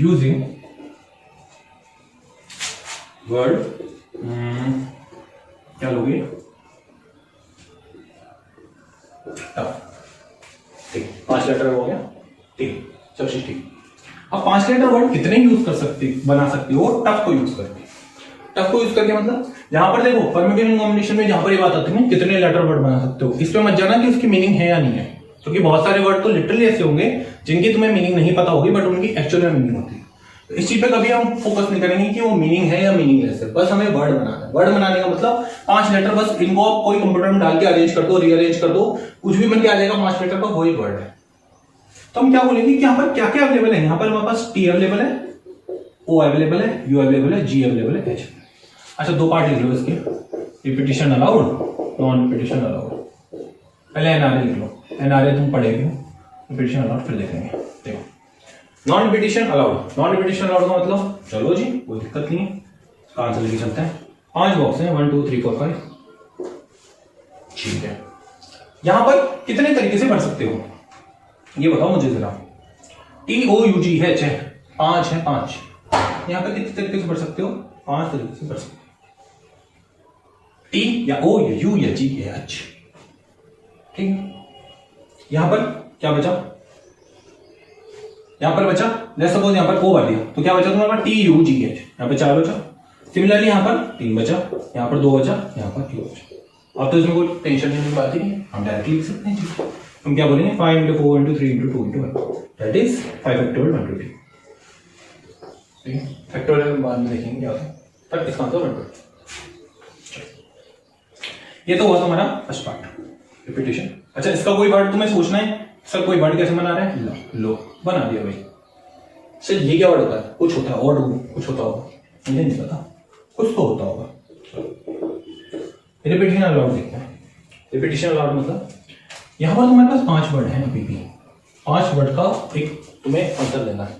using word क्या लोगे? ठीक, 5 लेटर हो गया। ठीक, सब चीज ठीक। अब 5 लेटर वर्ड कितने यूज कर सकते, बना सकते हो? टफ को यूज करके। टफ को यूज करके मतलब जहां पर देखो परम्यूटेशन कॉम्बिनेशन में जहां पर ये बात आती है कितने लेटर वर्ड बना सकते हो, इस पे मत जाना कि उसकी मीनिंग है या नहीं है, क्योंकि बहुत सारे वर्ड तो लिटरली ऐसे होंगे जिनकी तुम्हें मीनिंग नहीं पता होगी, बट उनकी एक्चुअल में मीनिंग होती है। तो इस चीज पे कभी हम फोकस नहीं करेंगे कि वो मीनिंग है या मीनिंगलेस है, बस हमें वर्ड बनाना है। वर्ड बनाने का मतलब 5 लेटर, बस इनको आप कोई कंप्यूटर में डाल के अरेंज कर दो, रीअरेंज कर दो, कुछ भी बन के आ जाएगा 5 लेटर का, वही वर्ड है। तो हम क्या बोलेंगे कि यहाँ पर क्या क्या अवेलेबल है? यहाँ पर हमारे पास टी अवेलेबल है, ओ अवेलेबल है, यू अवेलेबल है, जी अवेलेबल है, एच। अच्छा, 2 पार्ट लिख लो इसके, repetition allowed, non repetition allowed. पहले एनआरए लिख लो, एनआरए तुम पढ़ेगे, रिपीटेशन अलाउड फिर देखेंगे। देखो, non repetition allowed, non repetition allowed का मतलब, चलो जी कोई दिक्कत नहीं है, इसका आंसर लेके चलते हैं। 5 बॉक्स हैं, 1 2 3 4 5। ठीक है, यहां पर कितने तरीके से भर सकते हो ये बताओ मुझे जरा। TOUGH है, 5 है, 5। यहां पर कितने तरीके से भर सकते हो? 5 तरीके से भर सकते हो। टी या ओ या यू या जी या एच। ठीक है, यहां पर क्या बचा? यहां पर बचा, लेट्स सपोज यहां पर ओ भर दिया, तो क्या बचा तुम्हारे पास? TUGH, यहां पर 4 बचा। सिमिलरली यहां पर 3 बचा, यहां पर 2 बचा, यहां पर 1 बचा। अब तो इसमें कोई टेंशन लेने की बात ही नहीं, हम डायरेक्टली लिख सकते हैं। हम क्या बोलेंगे? 5 × 4 × 3 × 2 × 1, दैट इज 5 फैक्टोरियल 120। ठीक है, फैक्टोरियल बाद में देखेंगे क्या होता है, पर इसका आंसर 120। ये तो हुआ तुम्हारा फर्स्ट पार्ट, रिपीटेशन। अच्छा, इसका कोई वर्ड तुम्हें सोचना है, सर कोई वर्ड कैसे बना रहे हैं? लो बना दिया भाई। सर ये क्या वर्ड होता है? कुछ होता है और कुछ होता होगा, मुझे नहीं पता। कुछ तो होता होगा। रिपीटिशन अलाउड देखते हैं। रिपीटिशन अलाउड मतलब यहां पर तुम्हारे पास 5 वर्ड हैं, अभी भी 5 वर्ड का एक तुम्हें आंसर देना है,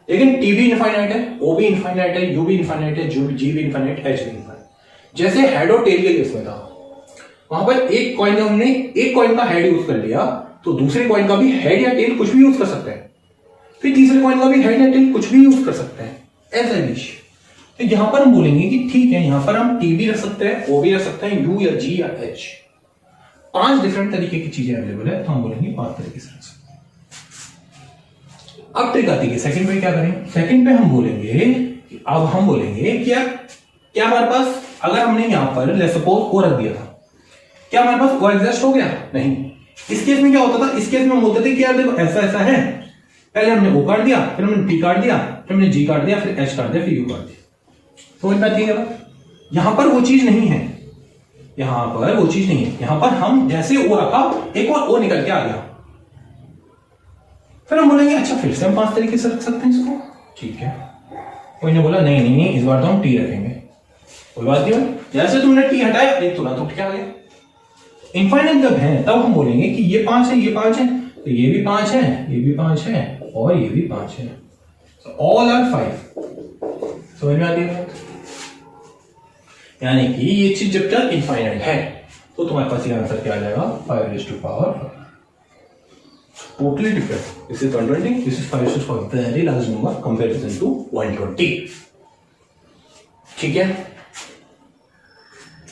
लेकिन टी भी इनफाइनाइट है, ओ भी इनफाइनाइट है, यू भी इनफाइनाइट है, जी भी इनफाइनाइट, एच भी इनफाइनाइट। जैसे हेड और टेल के केस में था, वहां पर एक कॉइन का हमने एक कॉइन का हेड यूज कर लिया, तो दूसरे कॉइन का भी हेड या टेल कुछ भी यूज कर सकते हैं, फिर तीसरे कॉइन का भी हेड या टेल कुछ भी यूज कर सकते हैं, ऐसा विश। तो यहां पर हम बोलेंगे कि ठीक है, यहां पर हम टी भी रख सकते हैं, ओ भी रख सकते हैं, यू या जी या एच। 5 डिफरेंट तरीके की चीजें अवेलेबल है, तो हम बोलेंगे 5 तरीके से रख सकते हैं। अब ट्रिक आती है, सेकंड पे क्या करें? सेकंड पे हम बोलेंगे, अब हम बोलेंगे क्या हमारे पास, अगर हमने यहां पर लेट्स सपोज ओ रख दिया था, क्या हमारे पास ओ एग्जिस्ट हो गया? नहीं। इस केस में क्या होता था? इस केस में हम बोलते थे कि यार देखो ऐसा ऐसा है, पहले हमने ओ काट दिया, फिर हमने टी काट दिया, फिर हमने जी काट दिया, फिर एच काट दिया, फिर यू काट दिया। समझ में आती है? यहां पर वो चीज नहीं है, यहां पर वो चीज नहीं है। यहां पर हम जैसे ओ रखा, एक और ओ निकल के आ गया, फिर हम बोलेंगे अच्छा फिर से हम 5 तरीके से रख सकते हैं इसको। ठीक है, कोई ने बोला नहीं नहीं नहीं, इस बार तो हम टी रखेंगे, कोई बात नहीं। जैसे तुमने टी हटाया, एक तुरंत उठ के आ गया। इनफाइनाइट जब है तब हम बोलेंगे कि ये 5 है, ये 5 है, तो ये भी 5 है, ये भी 5 है, और ये भी 5 है, ऑल आर 5। समझ में आती है? यानी कि ये चीज जब तक इनफाइनाइट है तो तुम्हारे पास ये आंसर क्या आ जाएगा? 5 raised to power 5। Totally different. This is 120. This is 5 raised to power very large number comparison to 120. ठीक है,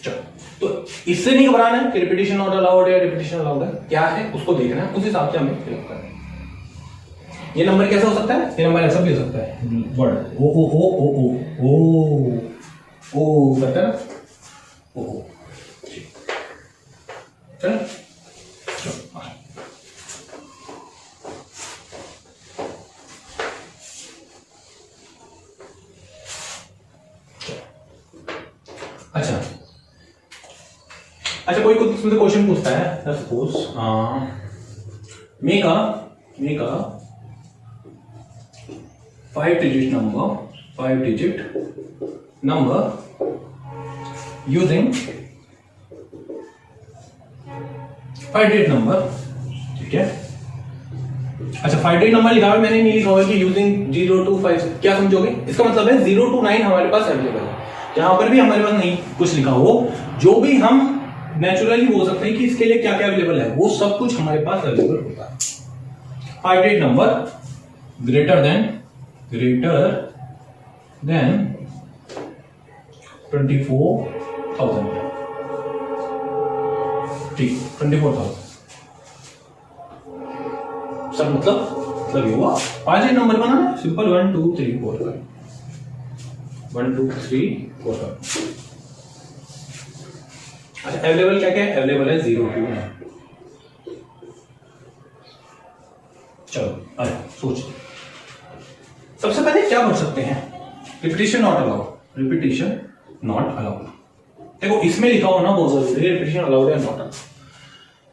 चलो। तो इससे नहीं घबराना है कि रिपीटिशन नॉट अलाउड है, रिपीटिशन अलाउड है, क्या है उसको देखना है, उस हिसाब से हमें फिल करना है। ये नंबर कैसा हो सकता है? ये नंबर ऐसा भी हो सकता है, वर्ड ओ ओ ओ ओ ओ ओ ओ करता है ना, ओ। चलो अच्छा कोई कुछ मुझे क्वेश्चन पूछता है, suppose make a 5 digit number using 5 digit number। ठीक है, अच्छा 5 digit नंबर लिखा हुआ है, मैंने नहीं लिखा हुआ कि यूजिंग 0 to 5। क्या समझोगे? इसका मतलब है 0 to 9 हमारे पास अवेलेबल है। जहां पर भी हमारे पास नहीं कुछ लिखा हो, जो भी हम नेचुरली बोल सकते हैं कि इसके लिए क्या क्या अवेलेबल है, वो सब कुछ हमारे पास अवेलेबल होता है। 5 digit नंबर ग्रेटर देन 24,000। ठीक, 24,000 सब मतलब ये हुआ 5 digit नंबर बनाना सिंपल 1 2 3 4 5 1 2 3 4 5। अच्छा अवेलेबल क्या क्या है? अवेलेबल है 0 2 9। चलो अरे सोचिए, सबसे पहले क्या भर सकते हैं? Repetition not allowed, repetition not allowed. देखो इसमें लिखा हो ना बहुत जरूरी है, रिपीटिशन अलाउड है नॉट अलाउड।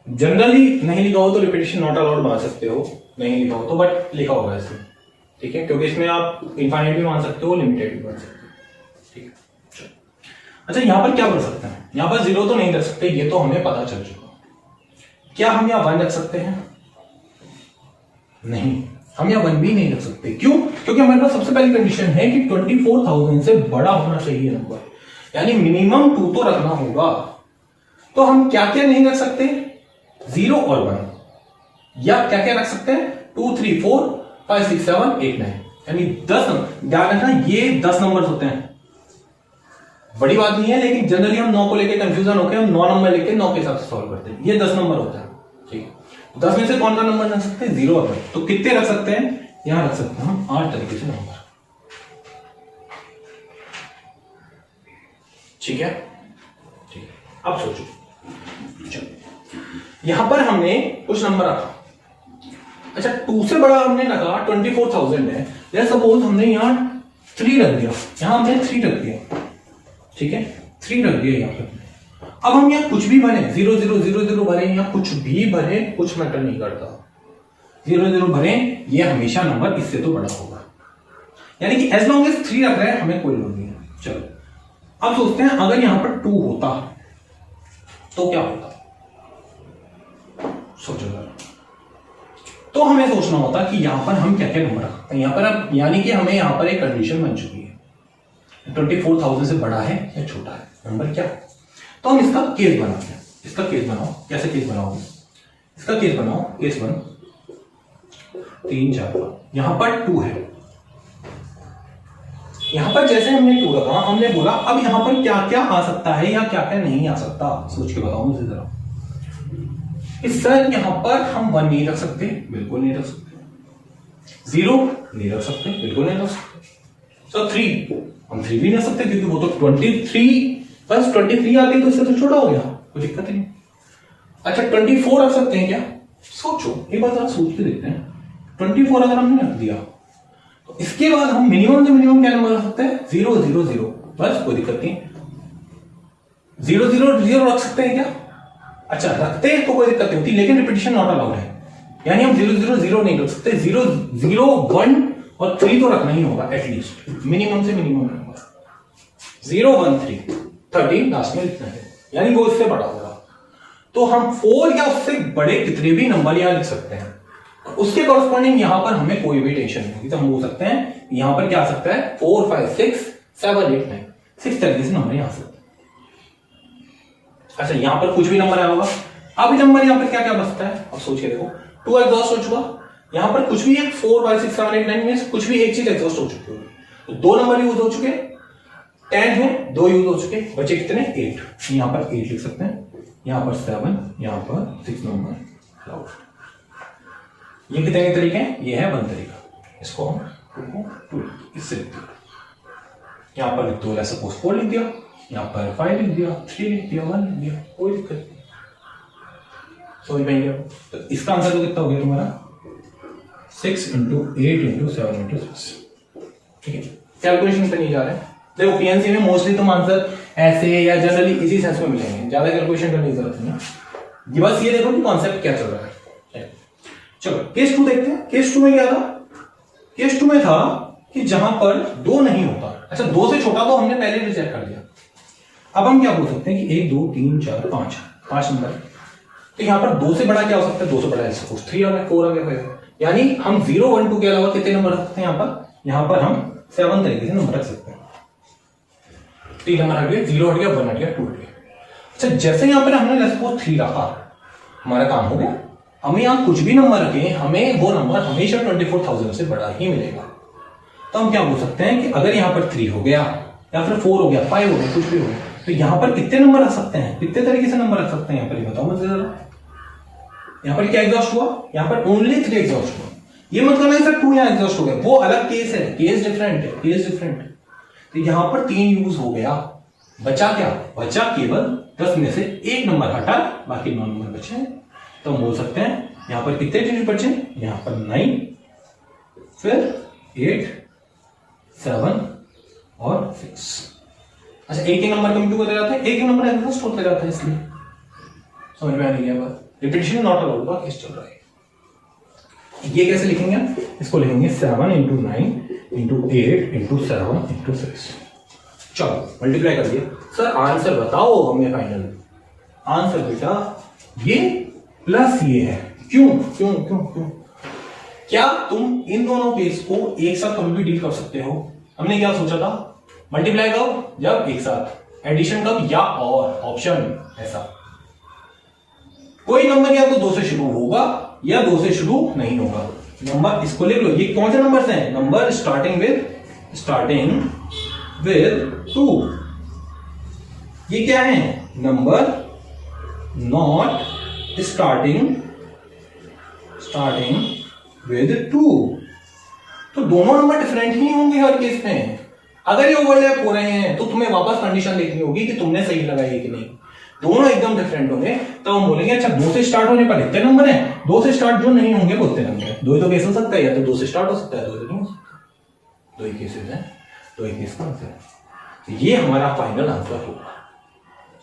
जनरली नहीं लिखा हो तो रिपीटिशन नॉट अलाउड मान सकते हो, नहीं लिखा हो तो बट लिखा होगा इसमें। ठीक है, क्योंकि इसमें आप इनफाइनाइट भी मान सकते हो, लिमिटेड भी मान सकते हो। ठीक है, चलो अच्छा यहां पर क्या भर सकते हैं? यहां पर 0 तो नहीं रख सकते, ये तो हमें पता चल चुका। क्या हम यहां 1 रख सकते हैं? नहीं, हम यहां 1 भी नहीं रख सकते। क्यों? क्योंकि हमारे पास सबसे पहली कंडीशन है कि 24,000 से बड़ा होना चाहिए नंबर, यानी मिनिमम 2 तो रखना होगा। तो हम क्या क्या नहीं रख सकते? 0 और 1। या क्या क्या रख सकते हैं? 2 3 4 5 6 7 8 9, यानी 10 नंबर। ध्यान रखना ये 10 नंबर होते हैं, बड़ी बात नहीं है, लेकिन जनरली हम 9 को लेकर कंफ्यूजन होकर हम 9 नंबर लेके 9 के हिसाब से सॉल्व करते हैं। ये 10 नंबर होता है। ठीक है, 10 में से कौन सा नंबर रख सकते हैं? 0 और 1। तो कितने रख सकते हैं? यहां रख सकते हैं हम 8 तरीके से नंबर। ठीक है, ठीक है, अब सोचो, चलो यहां पर हमने कुछ नंबर रखा। अच्छा 2 से बड़ा हमने रखा 24,000 है, लेट्स सपोज हमने यहां 3 रख दिया, यहां हमने 3 रख दिया। ठीक है, 3 रख दिया यहां पर। अब हम यहां कुछ भी बने, 0 0 0 0 भरे, यहां कुछ भी भरे, कुछ मैटर नहीं करता। 0 0 भरे, ये हमेशा नंबर इससे तो बड़ा होगा, यानी कि एज लॉन्ग एज 3 रख रहे हैं हमें कोई लोड नहीं है। चलो अब सोचते हैं अगर यहां पर 2 होता तो क्या होता, सोचो जरा। तो हमें सोचना होता कि यहां पर हम क्या क्या नंबर रखते हैं यहां पर। अब यानी कि हमें यहां पर एक कंडीशन बन चुकी है, 24,000 से बड़ा है या छोटा है नंबर क्या। तो हम इसका केस बनाते हैं। इसका केस बनाओ, कैसे केस बनाओगे, इसका केस बनाओ, केस 1 3 4 5, यहां पर 2 है। यहां पर जैसे हमने 2 रखा, हमने बोला अब यहां पर क्या क्या आ सकता है या क्या क्या नहीं आ सकता, सोच के बताओ मुझे जरा। इस सर यहां पर हम 1 नहीं रख सकते, बिल्कुल नहीं रख सकते। 0 नहीं रख सकते, बिल्कुल नहीं रख सकते। सर 3 हम 3 भी नहीं रख सकते क्योंकि वो तो 23 बस 23 आती तो इससे तो छोटा हो गया, कोई दिक्कत नहीं। अच्छा 24 रख सकते हैं क्या, सोचो एक बार सोच के देखते हैं। 24 अगर हमने रख दिया तो इसके बाद हम मिनिमम से मिनिमम क्या नंबर रख सकते हैं, 0 0 0, बस कोई दिक्कत नहीं। 0 0 0 रख सकते हैं क्या, अच्छा रखते हैं तो कोई दिक्कत नहीं होती, लेकिन रिपीटिशन नॉट अलाउड है। यानी हम 0 0 0 नहीं रख सकते, 0 0 1 और 3 तो रखना ही होगा एटलीस्ट, मिनिमम से मिनिमम नंबर। 0 1 3 13 लास्ट में लिखना है, यानी वो इससे बड़ा होगा। तो हम 4 या उससे बड़े कितने भी नंबर यहां लिख सकते हैं, उसके कॉरस्पॉन्डिंग यहां पर हमें कोई भी टेंशन नहीं होगी। तो हम बोल सकते हैं यहां पर क्या आ सकता है, 4 5 6 7 8 9, 6 तरीके से नंबर यहां आ सकते हैं। अच्छा यहां पर कुछ भी नंबर आया होगा, अब नंबर यहां पर क्या क्या बचता है, अब सोच के देखो। 2 एग्जॉस्ट हो चुका, यहां पर कुछ भी एक 4 5 6 7 8 9 में कुछ भी एक चीज एग्जॉस्ट हो चुकी होगी, तो 2 नंबर यूज हो चुके, 10 है 2 यूज हो चुके, बचे कितने 8। यहां पर 8 लिख सकते हैं, यहां पर 7, यहां पर 6 नंबर अलाउड। ये कितने के तरीके हैं, ये है 1 तरीका, इसको हम 2 इससे लिख दिया। यहां पर लिख दो, ऐसा सपोज 4 लिख दिया, यहां पर 5 लिख दिया, 3 लिख दिया, 1 लिख दिया, कोई दिक्कत नहीं। समझ में आएगा। तो इसका आंसर तो कितना हो गया तुम्हारा, 6 × 8 × 7 × 6, ठीक है। कैलकुलेशन पे नहीं जा रहे हैं, देखो पीएनसी में मोस्टली तुम आंसर ऐसे या जनरली इसी सेंस में मिलेंगे, ज्यादा कैलकुलेशन करने की जरूरत नहीं है। ये बस ये देखो कि कॉन्सेप्ट क्या चल रहा है। चलो केस 2 देखते हैं। केस 2 में क्या था, केस 2 में था कि जहां पर 2 नहीं होता, अच्छा 2 से छोटा तो हमने पहले रिजेक्ट कर दिया। अब हम क्या बोल सकते हैं कि 1 2 3 4 5 नंबर, तो यहां पर 2 से बड़ा क्या हो सकता है, 2 से बड़ा सपोज 3 आ गया, 4 आ गया, यानी हम 0 1 2 के अलावा कितने नंबर रख सकते हैं यहां पर हम 7 तरीके से नंबर रख सकते हैं। 3 नंबर हट गए, 0 हट गया, 1 हट गया, 2 हट गया। अच्छा जैसे यहां पर हमने सपोज 3 रखा, हमारा काम हो गया। हमें यहां कुछ भी नंबर रखें, हमें वो नंबर हमेशा 24,000 से बड़ा ही मिलेगा। तो हम क्या बोल सकते हैं कि अगर यहां पर 3 हो गया या फिर 4 हो गया, 5 हो गया, कुछ भी हो गया, तो यहां पर कितने नंबर रख सकते हैं, कितने तरीके से नंबर रख सकते हैं यहां पर, ये बताओ मुझे जरा। यहां पर क्या एग्जॉस्ट हुआ, यहां पर ओनली 3 एग्जॉस्ट हुआ। ये मतलब नहीं सर 2 यहां एग्जॉस्ट हो गया, वो अलग केस है, केस डिफरेंट है, केस डिफरेंट है। तो यहां पर 3 यूज हो गया, बचा क्या, बचा केवल 10 में से 1 नंबर हटा, बाकी 9 नंबर बचे। तो हम बोल सकते हैं यहां पर कितने डिजिट बचे, यहां पर 9, फिर 8 7 और 6। अच्छा एक ही नंबर कम क्यों होता जाता है, एक ही नंबर एग्जॉस्ट होता जाता है, इसलिए समझ में आ रही है बात। रिपीटिशन नॉट अलाउड का केस चल रहा है। ये कैसे लिखेंगे, इसको लिखेंगे 7 × 9 × 8 × 7 × 6। चलो मल्टीप्लाई कर दिया। सर आंसर बताओ हमें फाइनल आंसर। बेटा ये प्लस ये है, क्यों क्यों क्यों क्यों, क्या तुम इन दोनों केस को एक साथ कभी भी डील कर सकते हो। हमने क्या सोचा था, मल्टीप्लाई कब, जब एक साथ, एडिशन कब, या और ऑप्शन ऐसा। कोई नंबर या तो 2 से शुरू होगा या 2 से शुरू नहीं होगा। नंबर इसको लिख लो, ये कौन से नंबर हैं, नंबर स्टार्टिंग विद 2। ये क्या है, नंबर नॉट स्टार्टिंग विद 2। तो दोनों नंबर डिफरेंट ही होंगे हर केस में। अगर ये ओवरलैप हो रहे हैं तो तुम्हें वापस कंडीशन देखनी होगी कि तुमने सही लगाई है कि नहीं। दोनों एकदम डिफरेंट होंगे तो हम बोलेंगे अच्छा 2 से स्टार्ट होने पर इतने नंबर हैं, 2 से स्टार्ट जो नहीं होंगे वो इतने नंबर हैं। 2 ही तो केस हो सकता है, या तो 2 से स्टार्ट हो सकता है, 2 तो नहीं हो सकता। 2 ही केसेस हैं, 2 ही केस का आंसर है। ये हमारा फाइनल आंसर होगा।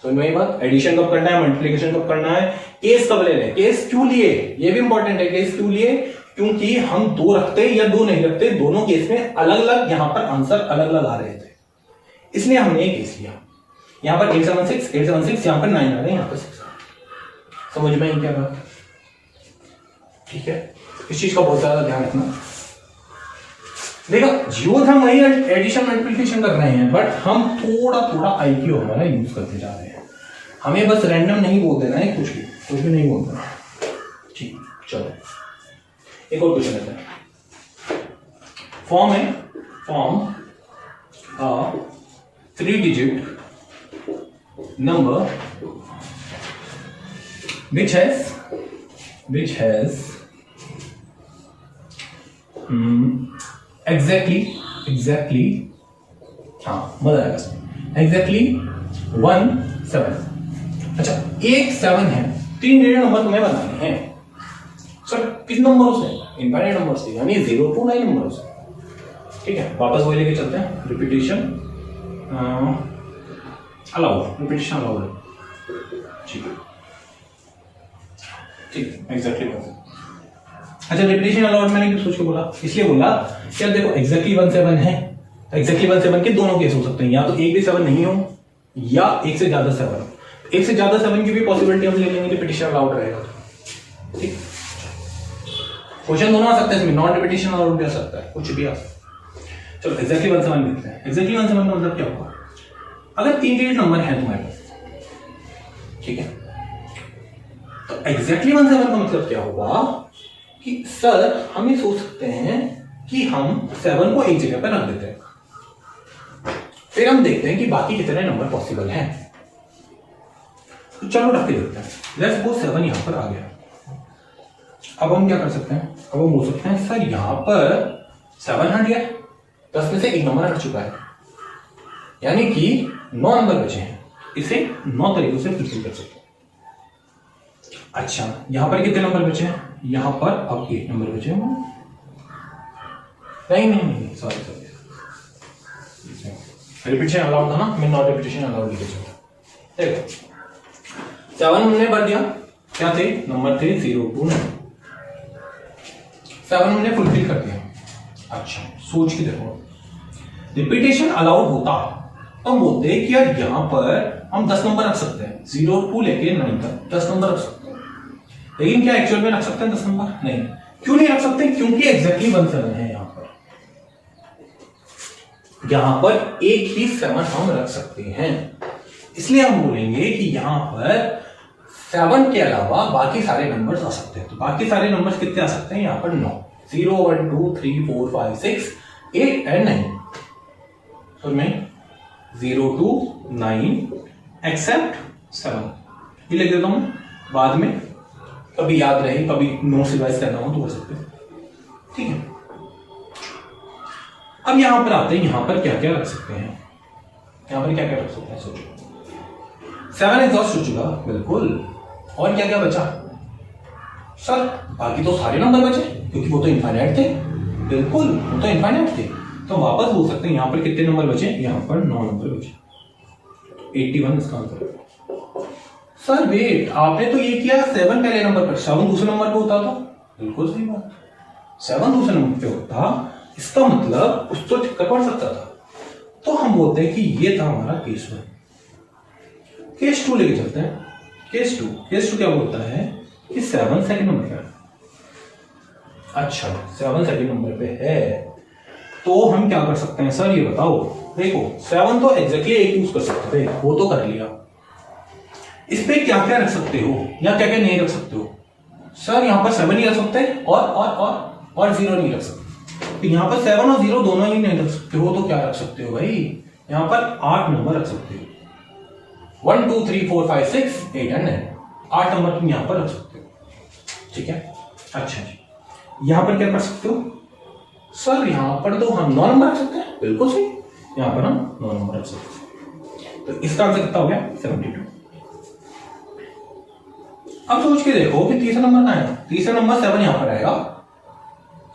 समझ में आई बात। एडिशन कब करना है, मल्टीप्लिकेशन कब करना है, केस कब ले रहे हैं, केस क्यों लिए, ये भी इंपॉर्टेंट है। केस क्यों लिए, क्योंकि हम 2 रखते या 2 नहीं रखते, दोनों केस में अलग अलग यहां पर आंसर अलग अलग आ रहे थे, इसलिए हमने ये केस लिया। यहाँ पर 876 यहाँ पर 9 आ रहे हैं, यहाँ पर 6 समझ में क्या बात? ठीक है, इस चीज का बहुत ज्यादा ध्यान रखना। देखो जो हम वही एडिशन मल्टीप्लिकेशन कर रहे हैं, बट हम थोड़ा थोड़ा आईक्यू हमारा यूज करते जा रहे हैं। हमें बस रैंडम नहीं बोल देना है, कुछ भी नहीं बोलना है। ठीक, चलो एक और क्वेश्चन लेते हैं। Form a 3 digit number which has exactly हाँ मजा आएगा इसमें, exactly 1 7। अच्छा एक 7 है, 3 डिजिट नंबर तुम्हें बनाने हैं सर, किस नंबरों से? इनफाइनाइट नंबर से, यानी 0 to 9 नंबरों से। ठीक है, वापस वही लेके चलते हैं। रिपीटेशन अलाउड, रिपीटेशन अलाउड है। ठीक एग्जैक्टली। अच्छा रिपीटेशन अलाउड मैंने क्यों सोच के बोला? इसलिए बोला कि अब देखो एग्जैक्टली 1 7 है, एग्जैक्टली 1 7 के दोनों केस हो सकते हैं, या तो एक भी 7 नहीं हो या एक से ज्यादा 7। एक से ज्यादा 7 की भी पॉसिबिलिटी हम ले लेंगे, रिपीटेशन अलाउड रहेगा। ठीक, क्वेश्चन दोनों आ सकते हैं इसमें, नॉन रिपीटेशन अलाउड भी आ सकता है, कुछ भी आ सकता है। चलो एग्जैक्टली 1 7 देखते हैं। एग्जैक्टली 1 7 का मतलब क्या होगा? अगर 3 डिजिट नंबर है तुम्हारे पास, ठीक है, तो एग्जैक्टली 1 7 का मतलब क्या होगा कि सर हम ये सोच सकते हैं कि हम 7 को एक जगह पर रख देते हैं, फिर हम देखते हैं कि बाकी कितने नंबर पॉसिबल हैं। तो चलो रख के देखते हैं। लेट्स सपोज 7 यहां पर आ गया। अब हम क्या कर सकते हैं? अब हम बोल सकते हैं सर यहां पर 7 हट गया, 10 में से एक नंबर हट चुका है, यानी कि 9 नंबर बचे हैं। इसे 9 तरीकों से फुलफिल कर सकते हैं। अच्छा यहां पर कितने नंबर बचे हैं? यहां पर अब 8 नंबर बचे हैं। नहीं सॉरी रिपीटेशन अलाउड था ना, मैं नॉट रिपीटेशन अलाउड लिख चुका। देखो 7 हमने भर दिया, क्या थे नंबर? थे 0 to 9। 7 हमने फुलफिल कर दिया। अच्छा सोच के देखो, रिपीटेशन अलाउड होता तो हम बोलते हैं कि यार यहां पर हम 10 नंबर रख सकते हैं, 0 to लेके 9 तक 10 नंबर रख सकते हैं। लेकिन क्या एक्चुअल में रख सकते हैं 10 नंबर? नहीं। क्यों नहीं रख सकते? क्योंकि एग्जैक्टली 1 7 है। यहां पर एक ही 7 हम रख सकते हैं, इसलिए हम बोलेंगे कि यहां पर 7 के अलावा बाकी सारे नंबर्स आ सकते हैं। तो बाकी सारे नंबर्स कितने आ सकते हैं? यहां पर 9, 0 1 2 3 4 5 6 8 एंड 9। तो मैं 0 to 9 एक्सेप्ट 7 ये लिख देता हूं, बाद में कभी याद रहे, कभी नोट्स रिवाइज करना हो तो कर सकते हैं। ठीक है, अब यहां पर आते हैं, यहां पर क्या क्या रख सकते हैं? यहां पर क्या क्या रख सकते हैं? सोचो। 7 एग्जॉस्ट हो चुका, बिल्कुल। और क्या क्या बचा? सर बाकी तो सारे नंबर बचे, क्योंकि वो तो इनफाइनाइट थे। बिल्कुल, वो तो इनफाइनाइट थे। तो वापस बोल सकते हैं यहां पर कितने नंबर बचे? यहां पर 9 नंबर बचे। 81 इसका आंसर है। सर वेट, आपने तो ये किया 7 पहले नंबर पर, 7 दूसरे नंबर पे होता था। बिल्कुल सही बात, 7 दूसरे नंबर पे होता, इसका मतलब कुछ तो चक्कर पड़ सकता था। तो हम बोलते हैं कि ये था हमारा केस 1। केस 2 लेके चलते हैं। केस 2 क्या बोलता है कि 7 सेकंड नंबर पे है। अच्छा 7 सेकंड नंबर पे है, तो हम क्या कर सकते हैं? सर ये बताओ, देखो 7 तो एग्जैक्टली एक यूज कर सकते थे, वो तो कर लिया। इस पे क्या क्या रख सकते हो या क्या क्या नहीं रख सकते हो? सर यहां पर 7 ही रख सकते हैं और 0 नहीं रख सकते। तो यहां पर 7 और 0 दोनों ही नहीं रख सकते हो, तो क्या रख सकते हो भाई? यहां पर 8 नंबर रख सकते हो। 1 2 3 4 5 6 8 एंड 9, 8 नंबर तुम यहां पर रख सकते हो। ठीक है, अच्छा जी, यहां पर क्या कर सकते हो? सर यहां पर तो हम 9 नंबर रख सकते हैं। बिल्कुल सही, यहां पर हम 9 नंबर रख सकते हैं। तो इसका आंसर कितना हो गया? 72। अब सोच के देखो कि तीसरा नंबर कहां है? तीसरा नंबर 7 यहां पर आएगा।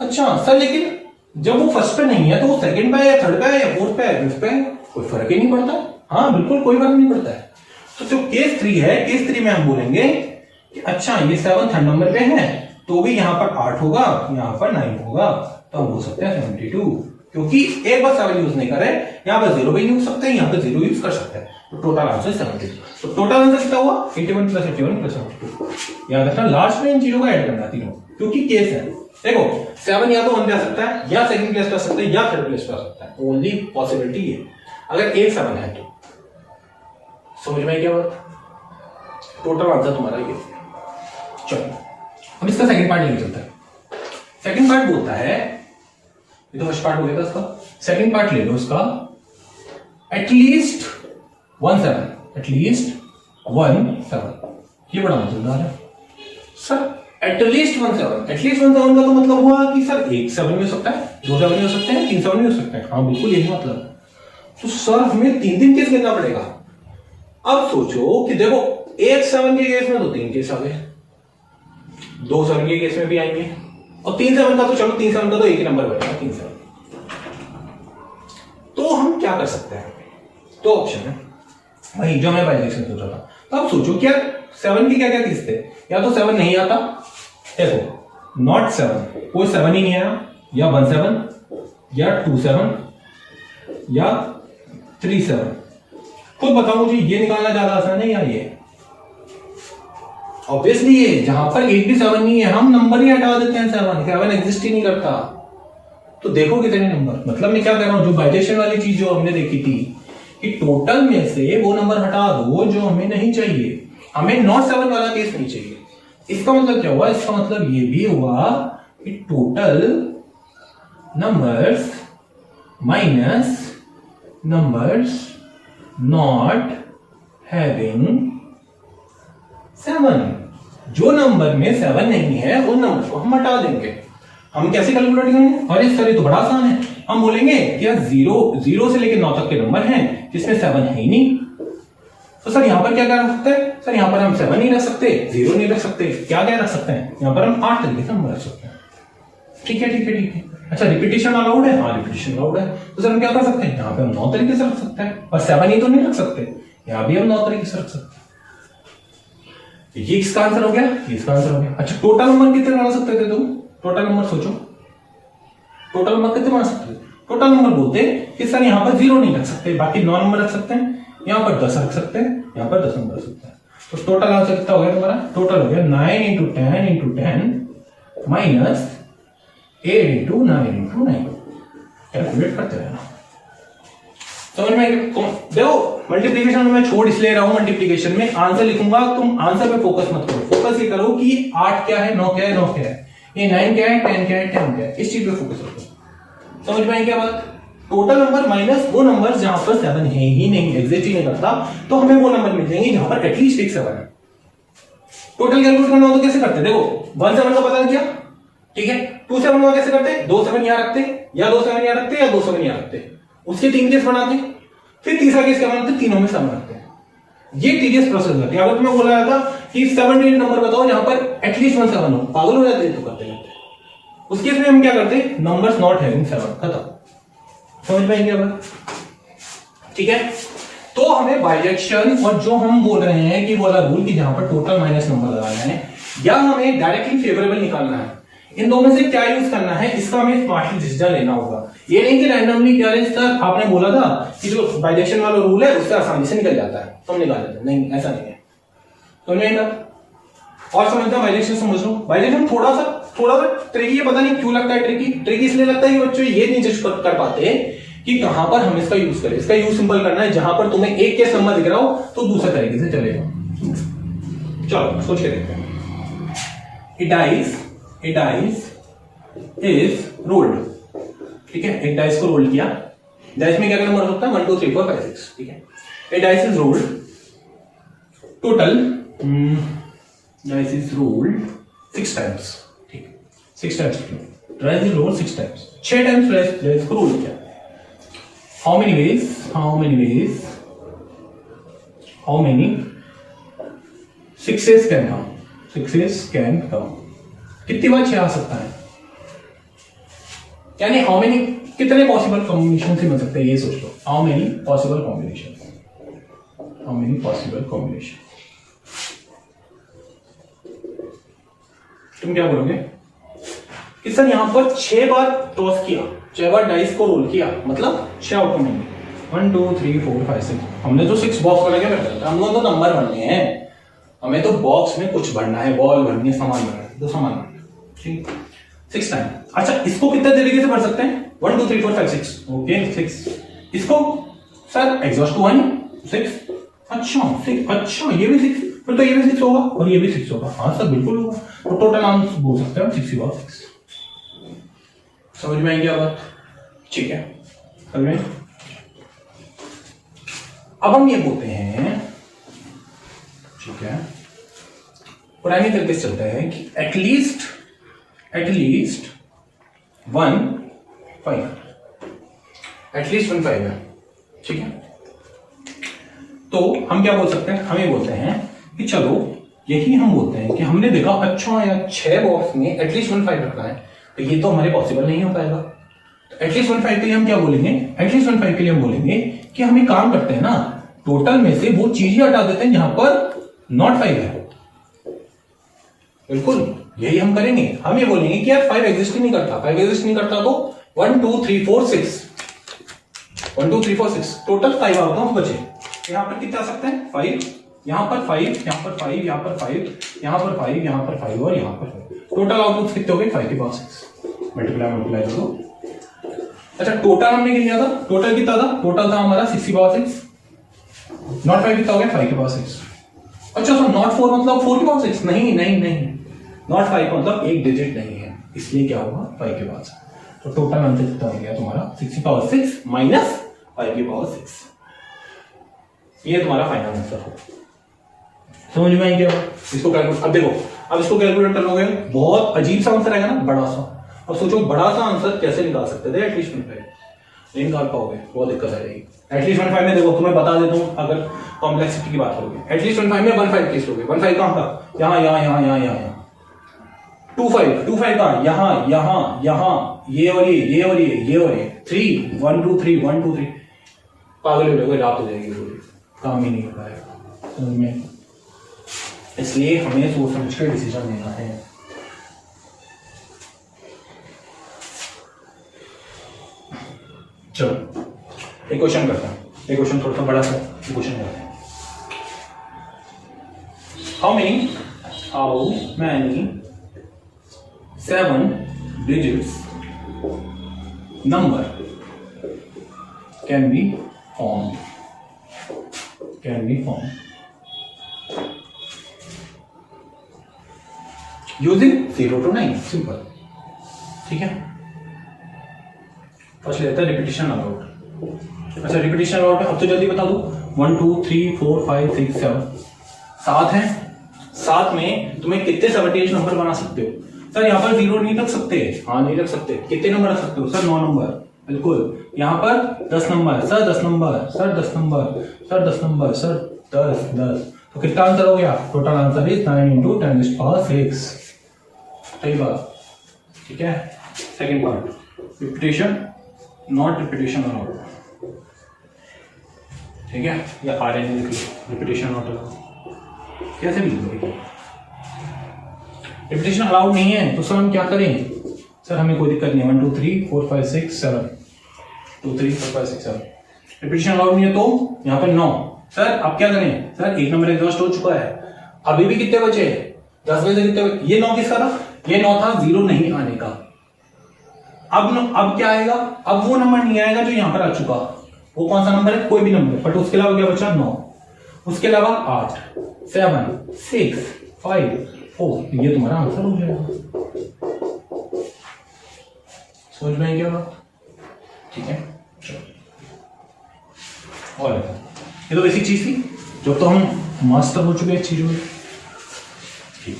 अच्छा सर लेकिन जब वो फर्स्ट पे नहीं है तो वो सेकंड पे है या थर्ड पे है या फोर्थ पे है, फिफ्थ पे है, कोई फर्क ही नहीं पड़ता। हाँ बिल्कुल कोई फर्क नहीं पड़ता है। तो जो केस 3 है, केस 3 में हम बोलेंगे कि अच्छा ये 7 थर्ड नंबर पे है, तो भी यहां पर 8 होगा, यहां पर 9 होगा, तो हम बोल सकते हैं 72। क्योंकि एक बार 7 यूज नहीं कर रहे, यहां पर 0 भी यूज सकते हैं, यहां पर 0 यूज कर सकते हैं। तो टोटल आंसर 72। तो टोटल आंसर कितना हुआ 81 + 81 + 72। याद रखना लास्ट में इन चीजों का ऐड करना तीनों, क्योंकि केस है। देखो 7 या तो 1 पे आ सकता है, या सेकंड प्लेस पे आ सकता है, या थर्ड प्लेस पे आ सकता है। ओनली पॉसिबिलिटी है अगर एक 7 है तो। समझ में क्या बात? टोटल आंसर तुम्हारा ये। चलो अब इसका सेकंड पार्ट लेके चलते हैं। सेकंड पार्ट बोलता है, ये तो फर्स्ट पार्ट हो गया था इसका, सेकंड पार्ट ले लो उसका, एटलीस्ट 1 7, एटलीस्ट 1 7। ये बड़ा मजेदार है सर, एटलीस्ट 1 7। एटलीस्ट 1 7 का तो मतलब हुआ कि सर 1 7 भी हो सकता है, 2 7 भी हो सकते हैं, 3 7 भी हो सकते हैं। हाँ बिल्कुल यही मतलब। तो सर हमें 3 केस लेना पड़ेगा। अब सोचो कि देखो 1 7 के केस में तो 3 केस आ गए, 2 7 के केस में भी आएंगे, और 3 7 का तो चलो 3 7 का तो एक ही नंबर बनेगा 3 7। तो हम क्या कर सकते हैं? दो ऑप्शन है वही जो मैं बाइजेक्शन सोच रहा था। तो अब सोचो क्या 7 के क्या क्या केस थे? या तो 7 नहीं आता, देखो नॉट 7, कोई 7 ही नहीं आया, या 1 7, या 2 7, या 3 7। खुद बताओ मुझे ये निकालना ज्यादा आसान है या ये? ऑब्वियसली ये, जहां पर 8 भी 7 नहीं है हम नंबर ही हटा देते हैं, 7 एग्जिस्ट ही नहीं करता। तो देखो कितने नंबर, मतलब मैं क्या कह रहा हूं, जो बाइजेक्शन वाली चीज जो हमने देखी थी कि टोटल में से वो नंबर हटा दो जो हमें नहीं चाहिए, हमें नॉट 7 वाला केस नहीं चाहिए। इसका मतलब क्या हुआ? इसका मतलब ये भी हुआ कि total numbers minus numbers not having 7। जो नंबर में 7 नहीं है उन नंबर को हम हटा देंगे। हम कैसे कैलकुलेट करेंगे? अरे सर ये तो बड़ा आसान है, हम बोलेंगे कि यार 0 से लेकर 9 तक के नंबर हैं जिसमें 7 है ही नहीं। तो सर यहां पर क्या क्या रख सकते हैं? सर यहां पर हम 7 नहीं रख सकते, 0 नहीं रख सकते, क्या क्या रख सकते हैं? यहां पर हम 8 तरीके से नंबर रख सकते हैं। ठीक है ठीक है ठीक है। अच्छा रिपीटेशन अलाउड है? हाँ रिपीटेशन अलाउड है। तो सर हम क्या कर सकते हैं? यहाँ पे हम 9 तरीके से रख सकते हैं, और 7 ही तो नहीं रख सकते, यहाँ भी हम 9 तरीके से रख सकते हैं। ये इसका आंसर हो गया, ये इसका आंसर हो गया। अच्छा टोटल नंबर कितने बना सकते थे तुम? टोटल नंबर सोचो, टोटल नंबर कितने बना सकते थे? टोटल नंबर बोलते कि सर यहाँ पर 0 नहीं रख सकते, बाकी 9 नंबर रख सकते हैं, यहाँ पर 10 रख सकते हैं, यहाँ पर 10 नंबर रख सकते हैं। तो टोटल आंसर कितना हो गया तुम्हारा? टोटल हो गया 9 × 10 × 10 माइनस 8 × 9 × 9। कैलकुलेट करते रहना। समझ में? देखो मल्टीप्लिकेशन में मैं छोड़ इसलिए रहा हूं, मल्टीप्लिकेशन में आंसर लिखूंगा, तुम आंसर पे फोकस मत करो। फोकस ये करो कि 8 क्या है, 9 क्या है, 9 क्या है, ये 9 क्या है, 10 क्या है, 10 क्या है, इस चीज पे फोकस रखो। समझ में आई क्या बात? टोटल नंबर माइनस वो नंबर जहां पर 7 है ही नहीं, एग्जिस्ट ही नहीं करता, तो हमें वो नंबर मिल जाएंगे जहां पर एटलीस्ट एक 7 है। टोटल कैलकुलेट करना हो तो कैसे करते? देखो 1 7 का पता किया, ठीक है, 2 7 का कैसे करते? 2 7 यहां रखते, या 2 7 यहां रखते, या 2 7 यहां रखते, उसके 3 केस बनाते, फिर तीसरा केस क्या बनाते? तीनों में 7 रखते हैं। ये टीडियस प्रोसेस है। अगर तुम्हें बोला जाता कि 7 डिजिट नंबर बताओ जहां पर एटलीस्ट 1 7 हो, पागल हो जाते तो करते रहते। उस केस में हम क्या करते? नंबर्स नॉट हैविंग 7, खत्म। समझ पाएंगे अब? ठीक है, तो हमें बाइजेक्शन और जो हम बोल रहे हैं कि बोला रूल की जहां पर टोटल माइनस नंबर लगाना है, या हमें डायरेक्टली फेवरेबल निकालना है, इन दोनों में से क्या यूज करना है, इसका हमें पार्शियल डिसीजन लेना होगा। ये नहीं कि रैंडमली क्या है सर आपने बोला था कि जो बाइजेक्शन वाला रूल है उससे आसानी से निकल जाता है तो हम निकाल लेते हैं, नहीं ऐसा नहीं है। तो नहीं ना, और समझना बाइजेक्शन समझ लो। बाइजेक्शन थोड़ा सा ट्रिकी है, पता नहीं क्यों लगता है ट्रिकी। ट्रिकी इसलिए लगता है कि बच्चों ये नहीं जज कर पाते कि कहां पर हम इसका यूज करें। इसका यूज सिंपल करना है, जहां पर तुम्हें एक केस नंबर दिख रहा हो तो दूसरे तरीके से चलेगा। चलो सोच के देखते हैं। इट डाइस इज रोल्ड, ठीक है, एक डाइस को रोल किया, डाइस में क्या क्या नंबर होता है? 1 2 3 4 5 6, ठीक है। एक dice is rolled, total dice is rolled 6 times, ठीक है, 6 times dice is rolled 6 times, 6 times dice को रोल किया। How many sixes can come? कितनी बार 6 आ सकता है? यानी हाउ मेनी, कितने पॉसिबल कॉम्बिनेशन से मिल सकते हैं, ये सोच लो। हाउ मेनी पॉसिबल कॉम्बिनेशन, तुम क्या बोलोगे? कि सर यहाँ पर 6 बार टॉस किया, 6 बार डाइस को रोल किया, मतलब 6 आउटकम होंगे, 1 2 3 4 5 6। हमने तो 6 बॉक्स बना के रखा था, हम लोग तो नंबर भरने हैं, हमें तो बॉक्स में कुछ भरना है, बॉल भरनी है, सामान भरना है, तो सामान भरना है, ठीक, 6 टाइम। अच्छा, इसको कितने तरीके से भर सकते हैं? 1 2 3 4 5 6, ओके 6। इसको सर एग्जॉस्ट 1 6, अच्छा 6, अच्छा ये भी 6, फिर तो ये भी 6 होगा और ये भी 6 होगा। हाँ सर बिल्कुल होगा, तो टोटल आंसर बोल सकते हैं 6/6। समझ में आई क्या बात? ठीक है, समझ में। अब हम ये बोलते हैं, ठीक है, पुरानी तरीके से चलता है कि एटलीस्ट 1 5, एटलीस्ट 1 5 है, ठीक है। तो हम क्या बोल सकते हैं? हम ये बोलते हैं कि चलो यही हम बोलते हैं कि हमने देखा अच्छा या 6 बॉक्स में एटलीस्ट 1 5 रखना है, तो ये तो हमारे पॉसिबल नहीं हो पाएगा। तो एटलीस्ट 1 5 के लिए हम क्या बोलेंगे? एटलीस्ट 1 5 के लिए हम बोलेंगे कि हम एक काम करते हैं ना, टोटल में से वो चीजें हटा देते हैं जहां पर नॉट 5 है। बिल्कुल यही हम करेंगे। हम ये बोलेंगे कि यार 5 एग्जिस्ट नहीं करता, 5 एग्जिस्ट नहीं करता तो 1 2 3 4 6, 1 2 3 4 6 टोटल 5 आउटकम बचे। यहां पर कितना आ सकते हैं? 5, यहां पर 5, यहां पर 5, यहां पर 5, यहां पर 5, यहां पर 5 और यहां पर 5। टोटल आउटपुट कितने हो गए? 5/6। मल्टीप्लाई करो। अच्छा, टोटल हमने कितना था? टोटल कितना था? टोटल था हमारा 6/6। नॉट 5 कितना हो गया? 5/6। अच्छा सर नॉट 4 मतलब 4/6? नहीं नहीं नहीं, नॉट 5 मतलब एक डिजिट नहीं है, इसलिए क्या होगा? 5/6। तो टोटल आंसर कितना हो गया तुम्हारा? 6/6 माइनस 5/6। ये तुम्हारा फाइनल आंसर हो। समझ में आई क्या? इसको कैलकुलेट, अब देखो, अब इसको कैलकुलेट कर लोगे, बहुत अजीब सा आंसर आएगा ना, बड़ा सा। अब सोचो बड़ा सा आंसर कैसे निकाल सकते थे? एटलीस्ट 1 5 नहीं निकाल पाओगे, बहुत दिक्कत आएगी। एटलीस्ट 1 5 में देखो, तुम्हें बता देता हूं, अगर कॉम्प्लेक्सिटी की बात करोगे, एटलीस्ट 1 5 में 1 5 केस लोगे। 1 5 कहां था? यहां यहां यहां यहां यहां। 2 5 कहां? यहां यहां यहां, ये और ये और ये और ये। 3 1 2 3 1 2 3। पागल हो जाओगे, रात हो जाएगी पूरी, काम ही नहीं हो पाएगा। समझ में? इसलिए हमें सोच समझ कर डिसीजन लेना है। चलो एक क्वेश्चन करते हैं, एक क्वेश्चन थोड़ा सा बड़ा सा क्वेश्चन करते हैं। How many 7 digits number can be formed using 0 to 9? Simple, ठीक है। फर्स्ट लेता है रिपीटिशन अलाउड। अच्छा रिपीटिशन अलाउड, अब तो जल्दी बता दो। 1 2 3 4 5 6 7, 7 है। 7 में तुम्हें कितने 70 नंबर बना सकते हो? सर यहाँ पर 0 नहीं रख सकते। हाँ नहीं रख सकते। कितने नंबर रख सकते हो? Sir 9 number. बिल्कुल। यहाँ पर 10 number. Sir 10 number. Sir 10 number. Sir 10 number. Sir 10। तो कितना आंसर हो गया? Total answer is 9 × 10⁶। सही बात, ठीक है। Second part, repetition not repetition allowed, ठीक है। या RN लिख लो, रिपीटेशन नॉट अलाउड, कैसे भी लिख लो। रिपीटेशन अलाउड नहीं है तो सर हम क्या करें? सर हमें कोई दिक्कत नहीं है। 1 2 3 4 5 6 7, 2 3 4 5 6 7। रिपीटेशन अलाउड नहीं है तो यहाँ पर 9। सर अब क्या करें? सर एक नंबर एग्जॉस्ट हो चुका है, अभी भी कितने बचे? 10 में से कितने बचे? ये 9 किसका था? ये 9 था 0 नहीं आने का। अब क्या आएगा? अब वो नंबर नहीं आएगा जो यहां पर आ चुका। वो कौन सा नंबर है? कोई भी नंबर, बट उसके अलावा क्या बचा? 9। उसके अलावा 8 7 6 5 4। ये तुम्हारा आंसर हो जाएगा। समझ में क्या बात? ठीक है, चलो। और ये तो बेसिक चीज थी, जो तो हम मास्टर हो चुके हैं चीजों में। ठीक,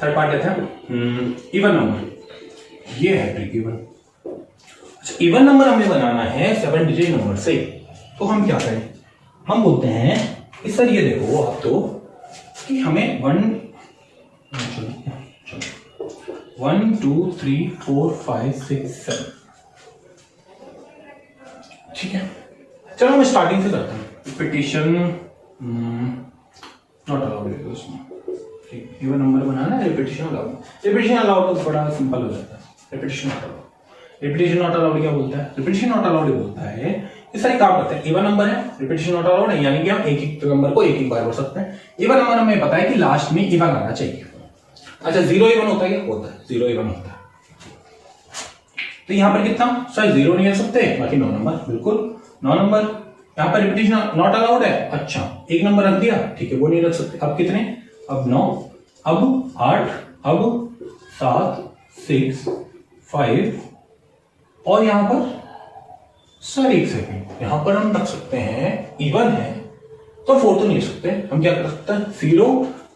थर्ड पार्ट लेते हैं, इवन नंबर। ये है ट्रिक इवन। अच्छा, इवन नंबर हमें बनाना है 7 डिजिट नंबर से, तो हम क्या करें? हम बोलते हैं कि सर ये देखो आप तो कि हमें 1 2 3 4 5 6 7, ठीक है। चलो हम स्टार्टिंग से करते हैं। Repetition not allowed, even number बनाना है, रिपीटिशन अलाउड। रिपीटिशन अलाउड तो बड़ा सिंपल हो जाता है। Repetition not allowed, repetition not allowed क्या बोलता है? रिपीटिशन नॉट अलाउड बोलता है ये सारे काम करते हैं। इवन नंबर है, रिपीटिशन नॉट अलाउड है, यानी कि हम एक एक नंबर को एक एक बार बोल सकते हैं। इवन नंबर हमें पता है कि लास्ट में इवन आना चाहिए। अच्छा, जीरो इवन होता है क्या? होता है, जीरो इवन होता है। तो यहां पर कितना? सर जीरो नहीं रख सकते, बाकी 9 नंबर, बिल्कुल 9 नंबर। यहां पर रिपीटिशन नॉट अलाउड है, अच्छा एक नंबर रख दिया, ठीक है, वो नहीं रख सकते। अब कितने? अब 9, अब 8, अब 7, 6, 5 और यहां पर सर एक सेकंड, यहां पर हम रख सकते हैं इवन है तो 4 तो नहीं रख सकते, हम क्या कर सकते हैं? 0,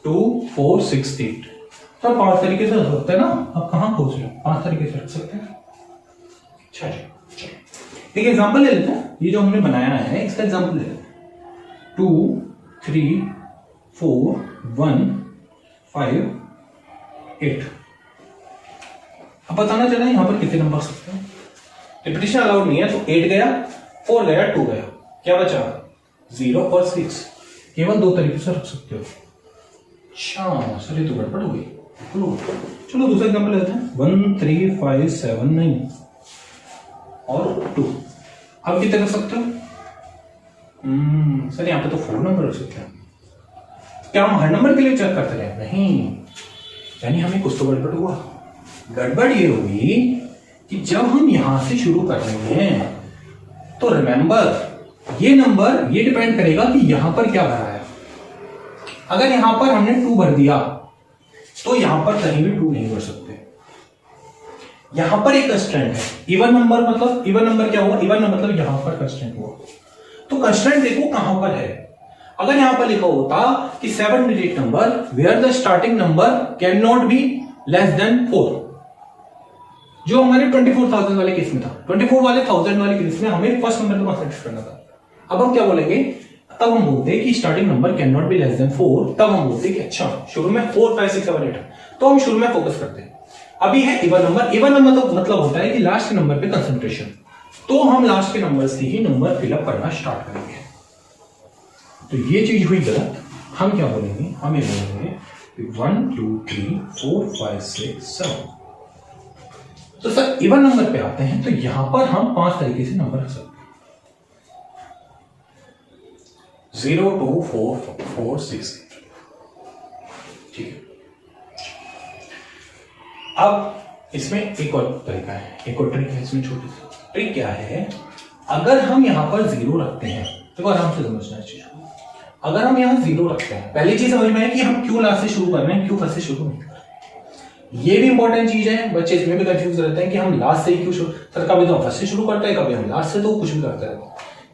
2, 4, 6, 8। तो 5 तरीके से रख सकते हैं ना। अब कहां खोज रहे हैं? 5 तरीके से रख सकते हैं। अच्छा जी, एक एग्जांपल ले लेते हैं। ये जो हमने बनाया है इसका एग्जांपल ले लेते हैं। 2, 3, 4, 1, 5, 8। अब बताना चला यहां पर कितने नंबर सकते हैं। रिपीटिशन अलाउड नहीं है तो 8 गया, 4 गया, 2 गया, क्या बचा? 0 और 6। केवल 2 तरीके से रख सकते हो। अच्छा सर ये तो गड़बड़ हो गई। चलो दूसरा एग्जांपल लेते हैं। 1, 3, 5, 7, 9 और 2। अब कितने रख सकते हो? सर यहां पे तो 4 नंबर रख सकते हैं। क्या हम हर नंबर के लिए चेक करते रहे? नहीं, यानी हमें कुछ तो गड़बड़ हुआ। गड़बड़ ये हुई कि जब हम यहां से शुरू कर रहे हैं तो रिमेंबर ये नंबर ये डिपेंड करेगा कि यहां पर क्या भरा है। अगर यहां पर हमने 2 भर दिया तो यहां पर कहीं भी 2 नहीं भर सकते। यहां पर एक कंस्ट्रेंट है। इवन नंबर मतलब, इवन नंबर क्या हुआ? इवन नंबर मतलब यहां पर कंस्ट्रेंट हुआ। तो कंस्ट्रेंट देखो कहां पर है। अगर यहां पर लिखा होता कि 7 digit number where the starting number can not be less than 4, जो हमारे 24,000 वाले केस में था, 24 वाले 1000 वाले केस में हमें फर्स्ट नंबर को कंसीडर करना था। अब हम क्या बोलेंगे? तब हम बोलते कि starting number can not be less than 4, तब हम बोलते कि अच्छा शुरू में 4, 5, 6, 7, 8 तो हम शुरू में फोकस करते हैं। अभी है इवन नंबर। इवन नंबर तो मतलब होता है कि लास्ट के नंबर पे कंसंट्रेशन, तो हम लास्ट के नंबर से ही नंबर फिलअप करना स्टार्ट करेंगे। तो ये चीज हुई गलत। हम क्या बोलेंगे? हम ये बोलेंगे 1, 2, 3, 4, 5, 6, 7। तो सर इवन नंबर पे आते हैं तो यहां पर हम 5 तरीके से नंबर रख सकते हैं। 0, 2, 4, 4, 6, 8। ठीक है। अब इसमें एक और तरीका है, एक और ट्रिक है इसमें। छोटी सी ट्रिक क्या है? अगर हम यहां पर 0 रखते हैं, देखो आराम से समझना है चीज। अगर हम यहां 0 रखते हैं, पहली चीज समझ में है कि हम क्यों लास्ट से शुरू कर रहे हैं, क्यों फर्स्ट से शुरू नहीं कर रहे। ये भी इंपॉर्टेंट चीज है। बच्चे इसमें भी कंफ्यूज रहते हैं कि हम लास्ट से ही क्यों शुरू। सर कभी तो हम फर्स्ट से शुरू करते हैं, कभी हम लास्ट से, तो कुछ भी करते रहते हैं।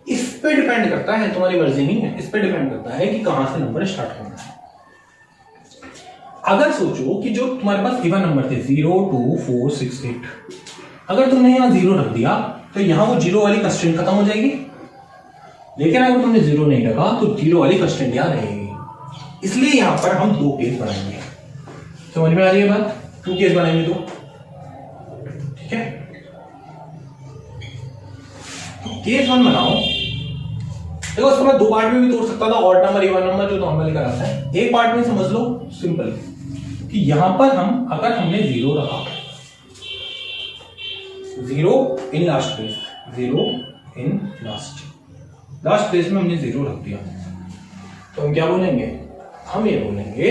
इस पे डिपेंड करता है, तुम्हारी मर्जी नहीं है। इस पे डिपेंड करता है कि कहां से नंबर स्टार्ट करना है। अगर सोचो कि जो तुम्हारे पास इवन नंबर थे 0, 2, 4, 6, 8, अगर तुमने यहां 0 रख दिया तो यहां वो 0 वाली कंस्ट्रेंट खत्म हो जाएगी। लेकिन अगर तुमने 0 नहीं रखा तो 0 वाली कंस्ट्रेंट यहां रहेगी। इसलिए यहां पर हम 2 केस बनाएंगे। समझ में आ रही है बात? 2 केस बनाएंगे तो ठीक है। तो केस 1 बनाओ। देखो उसको मैं 2 पार्ट में भी तोड़ सकता था, ऑड नंबर इवन नंबर जो नॉर्मली कराता है। एक पार्ट में समझ लो सिंपल कि यहां पर हम अगर हमने 0 रखा, 0 in last place, 0 in last place में हमने 0 रख दिया, तो हम क्या बोलेंगे? हम ये बोलेंगे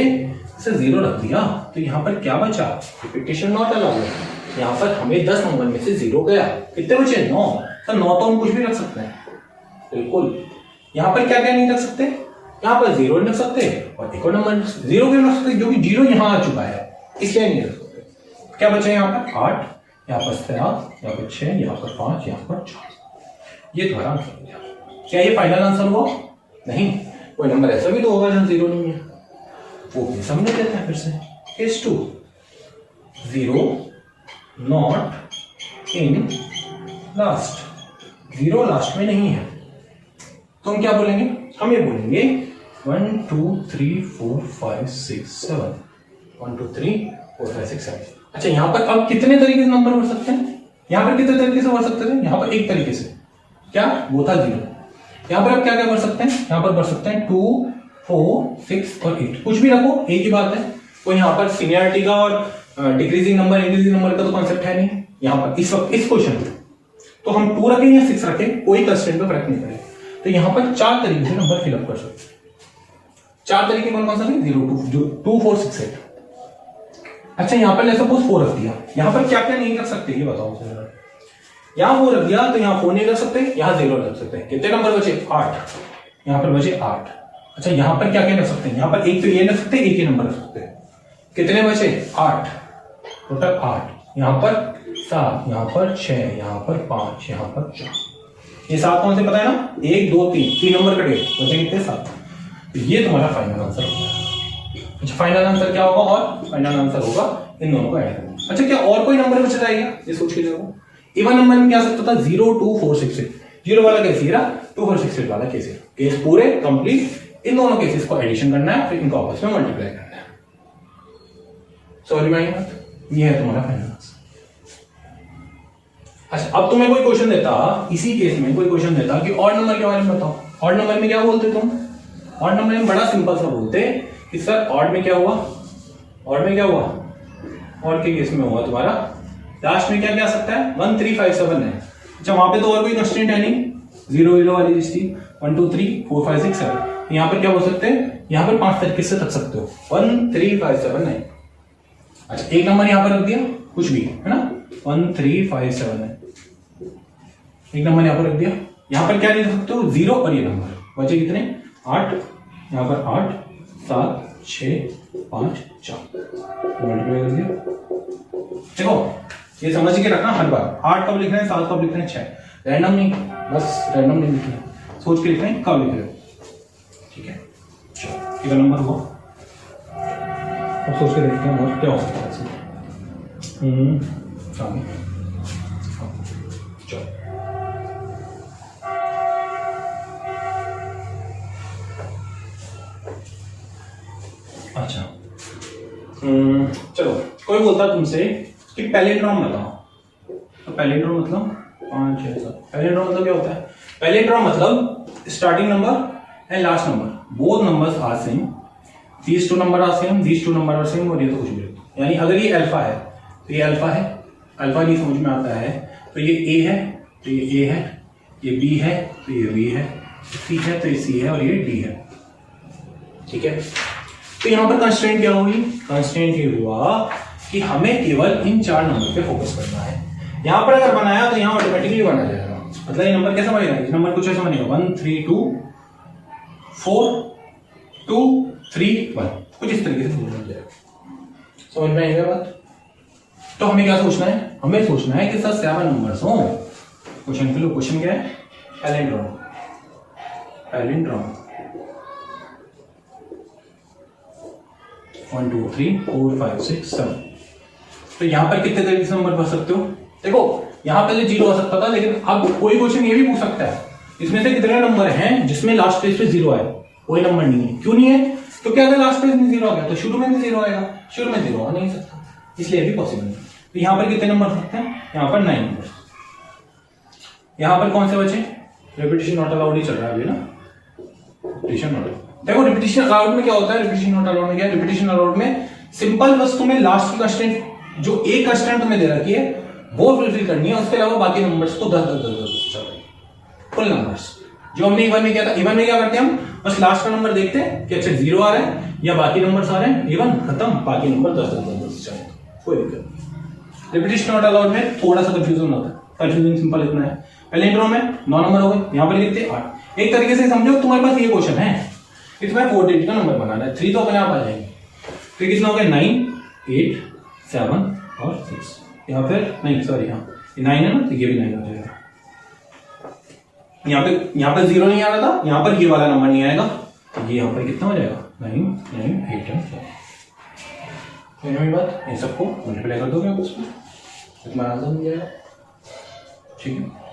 इसे 0 रख दिया तो यहां पर क्या बचा? Repetition not allowed. यहां पर हमें 10 नंबर में से 0 गया, कितने बचे? 9। तो 9 तो हम कुछ भी रख सकते हैं, बिल्कुल। यहां पर क्या क्या नहीं रख सकते? यहां पर 0 नहीं रख सकते और एक और नंबर 0 क्यों रख सकते? क्योंकि 0 यहां आ चुका है, इसलिए नहीं रख सकते। क्या बचा यहां पर? 8, यहां पर 7, यहां पर 6, यहां पर 5, यहां पर 4। ये तुम्हारा आंसर हो गया। क्या ये फाइनल आंसर हुआ? नहीं, कोई नंबर ऐसा भी तो होगा जहां 0 नहीं है, वो भी समझ लेते हैं फिर से। Case 2, 0 not in last, 0 last में नहीं है, तो हम क्या बोलेंगे? हम ये बोलेंगे 1, 2, 3, 4, 5, 6, 7, 1, 2, 3, 4, 5, 6, 7। अच्छा यहां पर अब कितने तरीके से नंबर भर सकते हैं? यहां पर कितने तरीके से भर सकते थे? यहां पर एक तरीके से, क्या वो था 0। यहां पर अब क्या क्या भर सकते हैं? यहां पर भर सकते हैं 2, 4, 6 और 8, कुछ भी रखो, एक ही बात है। कोई यहाँ पर सीनियरिटी का और डिक्रीजिंग नंबर इंक्रीजिंग नंबर का तो कॉन्सेप्ट है नहीं यहाँ पर इस वक्त इस क्वेश्चन में। तो हम 2 रखें या 6 रखें कोई कंस्ट्रेंट पे फर्क नहीं पड़ेगा। तो यहाँ पर 4 तरीके से नंबर फिलअप कर सकते हैं। 4 तरीके कौन कौन सा है? 0 2 4 6 8। अच्छा यहाँ पर जैसे सपोज 4 रख दिया, यहाँ पर क्या क्या नहीं कर सकते ये बताओ जरा। यहाँ 4 रख दिया तो यहाँ 4 नहीं रख सकते, यहाँ 0 रख सकते हैं। कितने नंबर बचे? 8। यहाँ पर बचे 8। अच्छा यहाँ पर क्या क्या रख सकते हैं? यहाँ पर एक तो ये रख सकते हैं, एक ही नंबर रख सकते हैं। कितने बचे? 8, टोटल 8। यहाँ पर 7, यहाँ पर 6, यहाँ पर 5, यहाँ पर 4। ये 7 कौन से पता है ना? 1 2 3 नंबर कटे, बचे कितने? 7। तो ये तुम्हारा फाइनल आंसर होगा। अच्छा फाइनल आंसर क्या होगा? और फाइनल आंसर होगा इन दोनों को ऐड करना। अच्छा क्या और कोई नंबर बच जाएगा? ये सोच के देखो। इवन नंबर में क्या सकता था? 0 2 4 6 8। 0 वाला कैसे रहा? 2 4 6 8 वाला कैसे? केस पूरे कंप्लीट। इन दोनों केसेस को एडिशन करना है, फिर इनको आपस में मल्टीप्लाई करना है। समझ में आई बात? ये है तुम्हारा फाइनल आंसर। अच्छा अब तुम्हें कोई क्वेश्चन देता, इसी केस में कोई क्वेश्चन देता कि ऑड नंबर के बारे में बताओ। ऑड नंबर में क्या बोलते तुम? ऑड नंबर में बड़ा सिंपल सा बोलते कि सर ऑड में क्या हुआ? ऑड में क्या हुआ? ऑड के केस में हुआ तुम्हारा लास्ट में क्या क्या आ सकता है? 1 3 5 7 है। अच्छा वहां पे तो और कोई कंस्ट्रेंट है नहीं, 0 0 वाली लिस्ट थी। 1 2 3 4 5 6 7। यहाँ पर क्या बोल सकते हैं? यहाँ पर 5 तरीके से रख सकते हो, 1 3 5 7 9। अच्छा एक नंबर यहाँ पर रख दिया, कुछ भी है ना, 1 3 5 7 है। एक नंबर यहाँ पर रख दिया, यहाँ पर क्या लिख सकते हो? 0 और ये नंबर बचे कितने? 8। यहाँ पर 8 7 6 5 4 मल्टीप्लाई कर दिया। देखो ये समझ के रखना हर बार 8 कब लिख रहे हैं, 7 कब लिख रहे हैं, 6 रैंडम नहीं, बस रैंडम नहीं लिखना, सोच के लिख रहे हैं कब लिख रहे हो। ठीक है चलो कितना नंबर हुआ अब सोच के देखते हैं और क्या हो सकता है इसमें। चलो अच्छा चलो कोई बोलता तुमसे कि पैलिंड्रोम बताओ। तो पैलिंड्रोम मतलब 5 6 7। पैलिंड्रोम मतलब क्या होता है? पैलिंड्रोम मतलब starting number and last number both numbers are same, these 2 number are same, these 2 number are same, और ये तो कुछ भी नहीं। यानी अगर ये अल्फा है तो ये अल्फा है, अल्फा नहीं समझ में आता है तो ये ए है, तो ये ए है, ये बी है तो ये बी है, सी है तो ये सी है, और ये डी है। ठीक है तो यहां पर कंस्ट्रेंट क्या हुई? कंस्ट्रेंट ये हुआ कि हमें केवल इन 4 नंबर पे फोकस करना है। यहां पर अगर बनाया तो यहां ऑटोमेटिकली बना जाएगा। मतलब ये नंबर कैसा बनेगा? ये नंबर कुछ ऐसा बनेगा 1 3 2 4 2 3 1, कुछ इस तरीके से बन जाएगा। समझ में आएगा बात? तो हमें क्या सोचना है? हमें सोचना है कि सर 7 नंबर्स हो। क्वेश्चन के लिए क्वेश्चन क्या है? पैलिंड्रोम। पैलिंड्रोम 1 2 3 4 5 6 7। तो यहां पर कितने तरीके से नंबर भर सकते हो? देखो यहां पहले 0 आ सकता था, लेकिन अब कोई क्वेश्चन ये भी पूछ सकता है इसमें से कितने नंबर हैं जिसमें लास्ट पेज पे 0 आए। कोई नंबर नहीं है। क्यों नहीं है? क्योंकि अगर लास्ट पेज में 0 आ गया तो शुरू में भी 0 आएगा, शुरू में 0 आ नहीं सकता, इसलिए भी पॉसिबल नहीं। तो यहां पर कितने नंबर सकते हैं? यहां पर 9 नंबर। यहां पर कौन से बचे? रिपीटिशन नॉट अलाउड ही चल रहा है अभी ना, रिपीटिशन नॉट अलाउड। देखो रिपीटिशन अलाउड में क्या होता है? रिपीटिशन नॉट अलाउड में क्या है? रिपीटिशन अलाउड में सिंपल बस तुम्हें लास्ट की कंस्ट्रेंट जो एक कंस्ट्रेंट तुम्हें दे रखी है वो फुलफिल करनी है, उसके अलावा बाकी नंबर्स तो 10 10 10 10 चल रहे फुल नंबर्स। जो हमने इवन में किया था, इवन में क्या करते हैं हम? बस लास्ट का नंबर देखते हैं कि अच्छा 0 आ रहा है या बाकी नंबर्स आ रहे हैं, इवन खत्म, बाकी नंबर 10 10 10 10 चलेगा, कोई दिक्कत नहीं। रिपीटिशन नॉट अलाउड में थोड़ा सा कंफ्यूजन होता है, कंफ्यूजन सिंपल इतना है। पैलिंड्रोम में 9 नंबर हो गए, यहाँ पर कितने? 8। एक तरीके से समझो तुम्हारे पास ये क्वेश्चन है, इसमें 4 डिजिट का नंबर बनाना है, 3 तो अपने आप आ जाएंगे। फिर कितना हो गया? 9 8 7 और 6। यहाँ फिर नहीं सॉरी यहाँ 9 है ना, तो ये भी 9 हो जाएगा। यहाँ पे 0 नहीं आ रहा था, यहाँ पर ये वाला नंबर नहीं आएगा, तो ये यहाँ पर कितना हो जाएगा? 9 9 8 और 7। बात इन सबको मल्टीप्लाई कर दोगे आप उसमें, तुम्हारा आंसर मिल जाएगा। ठीक है।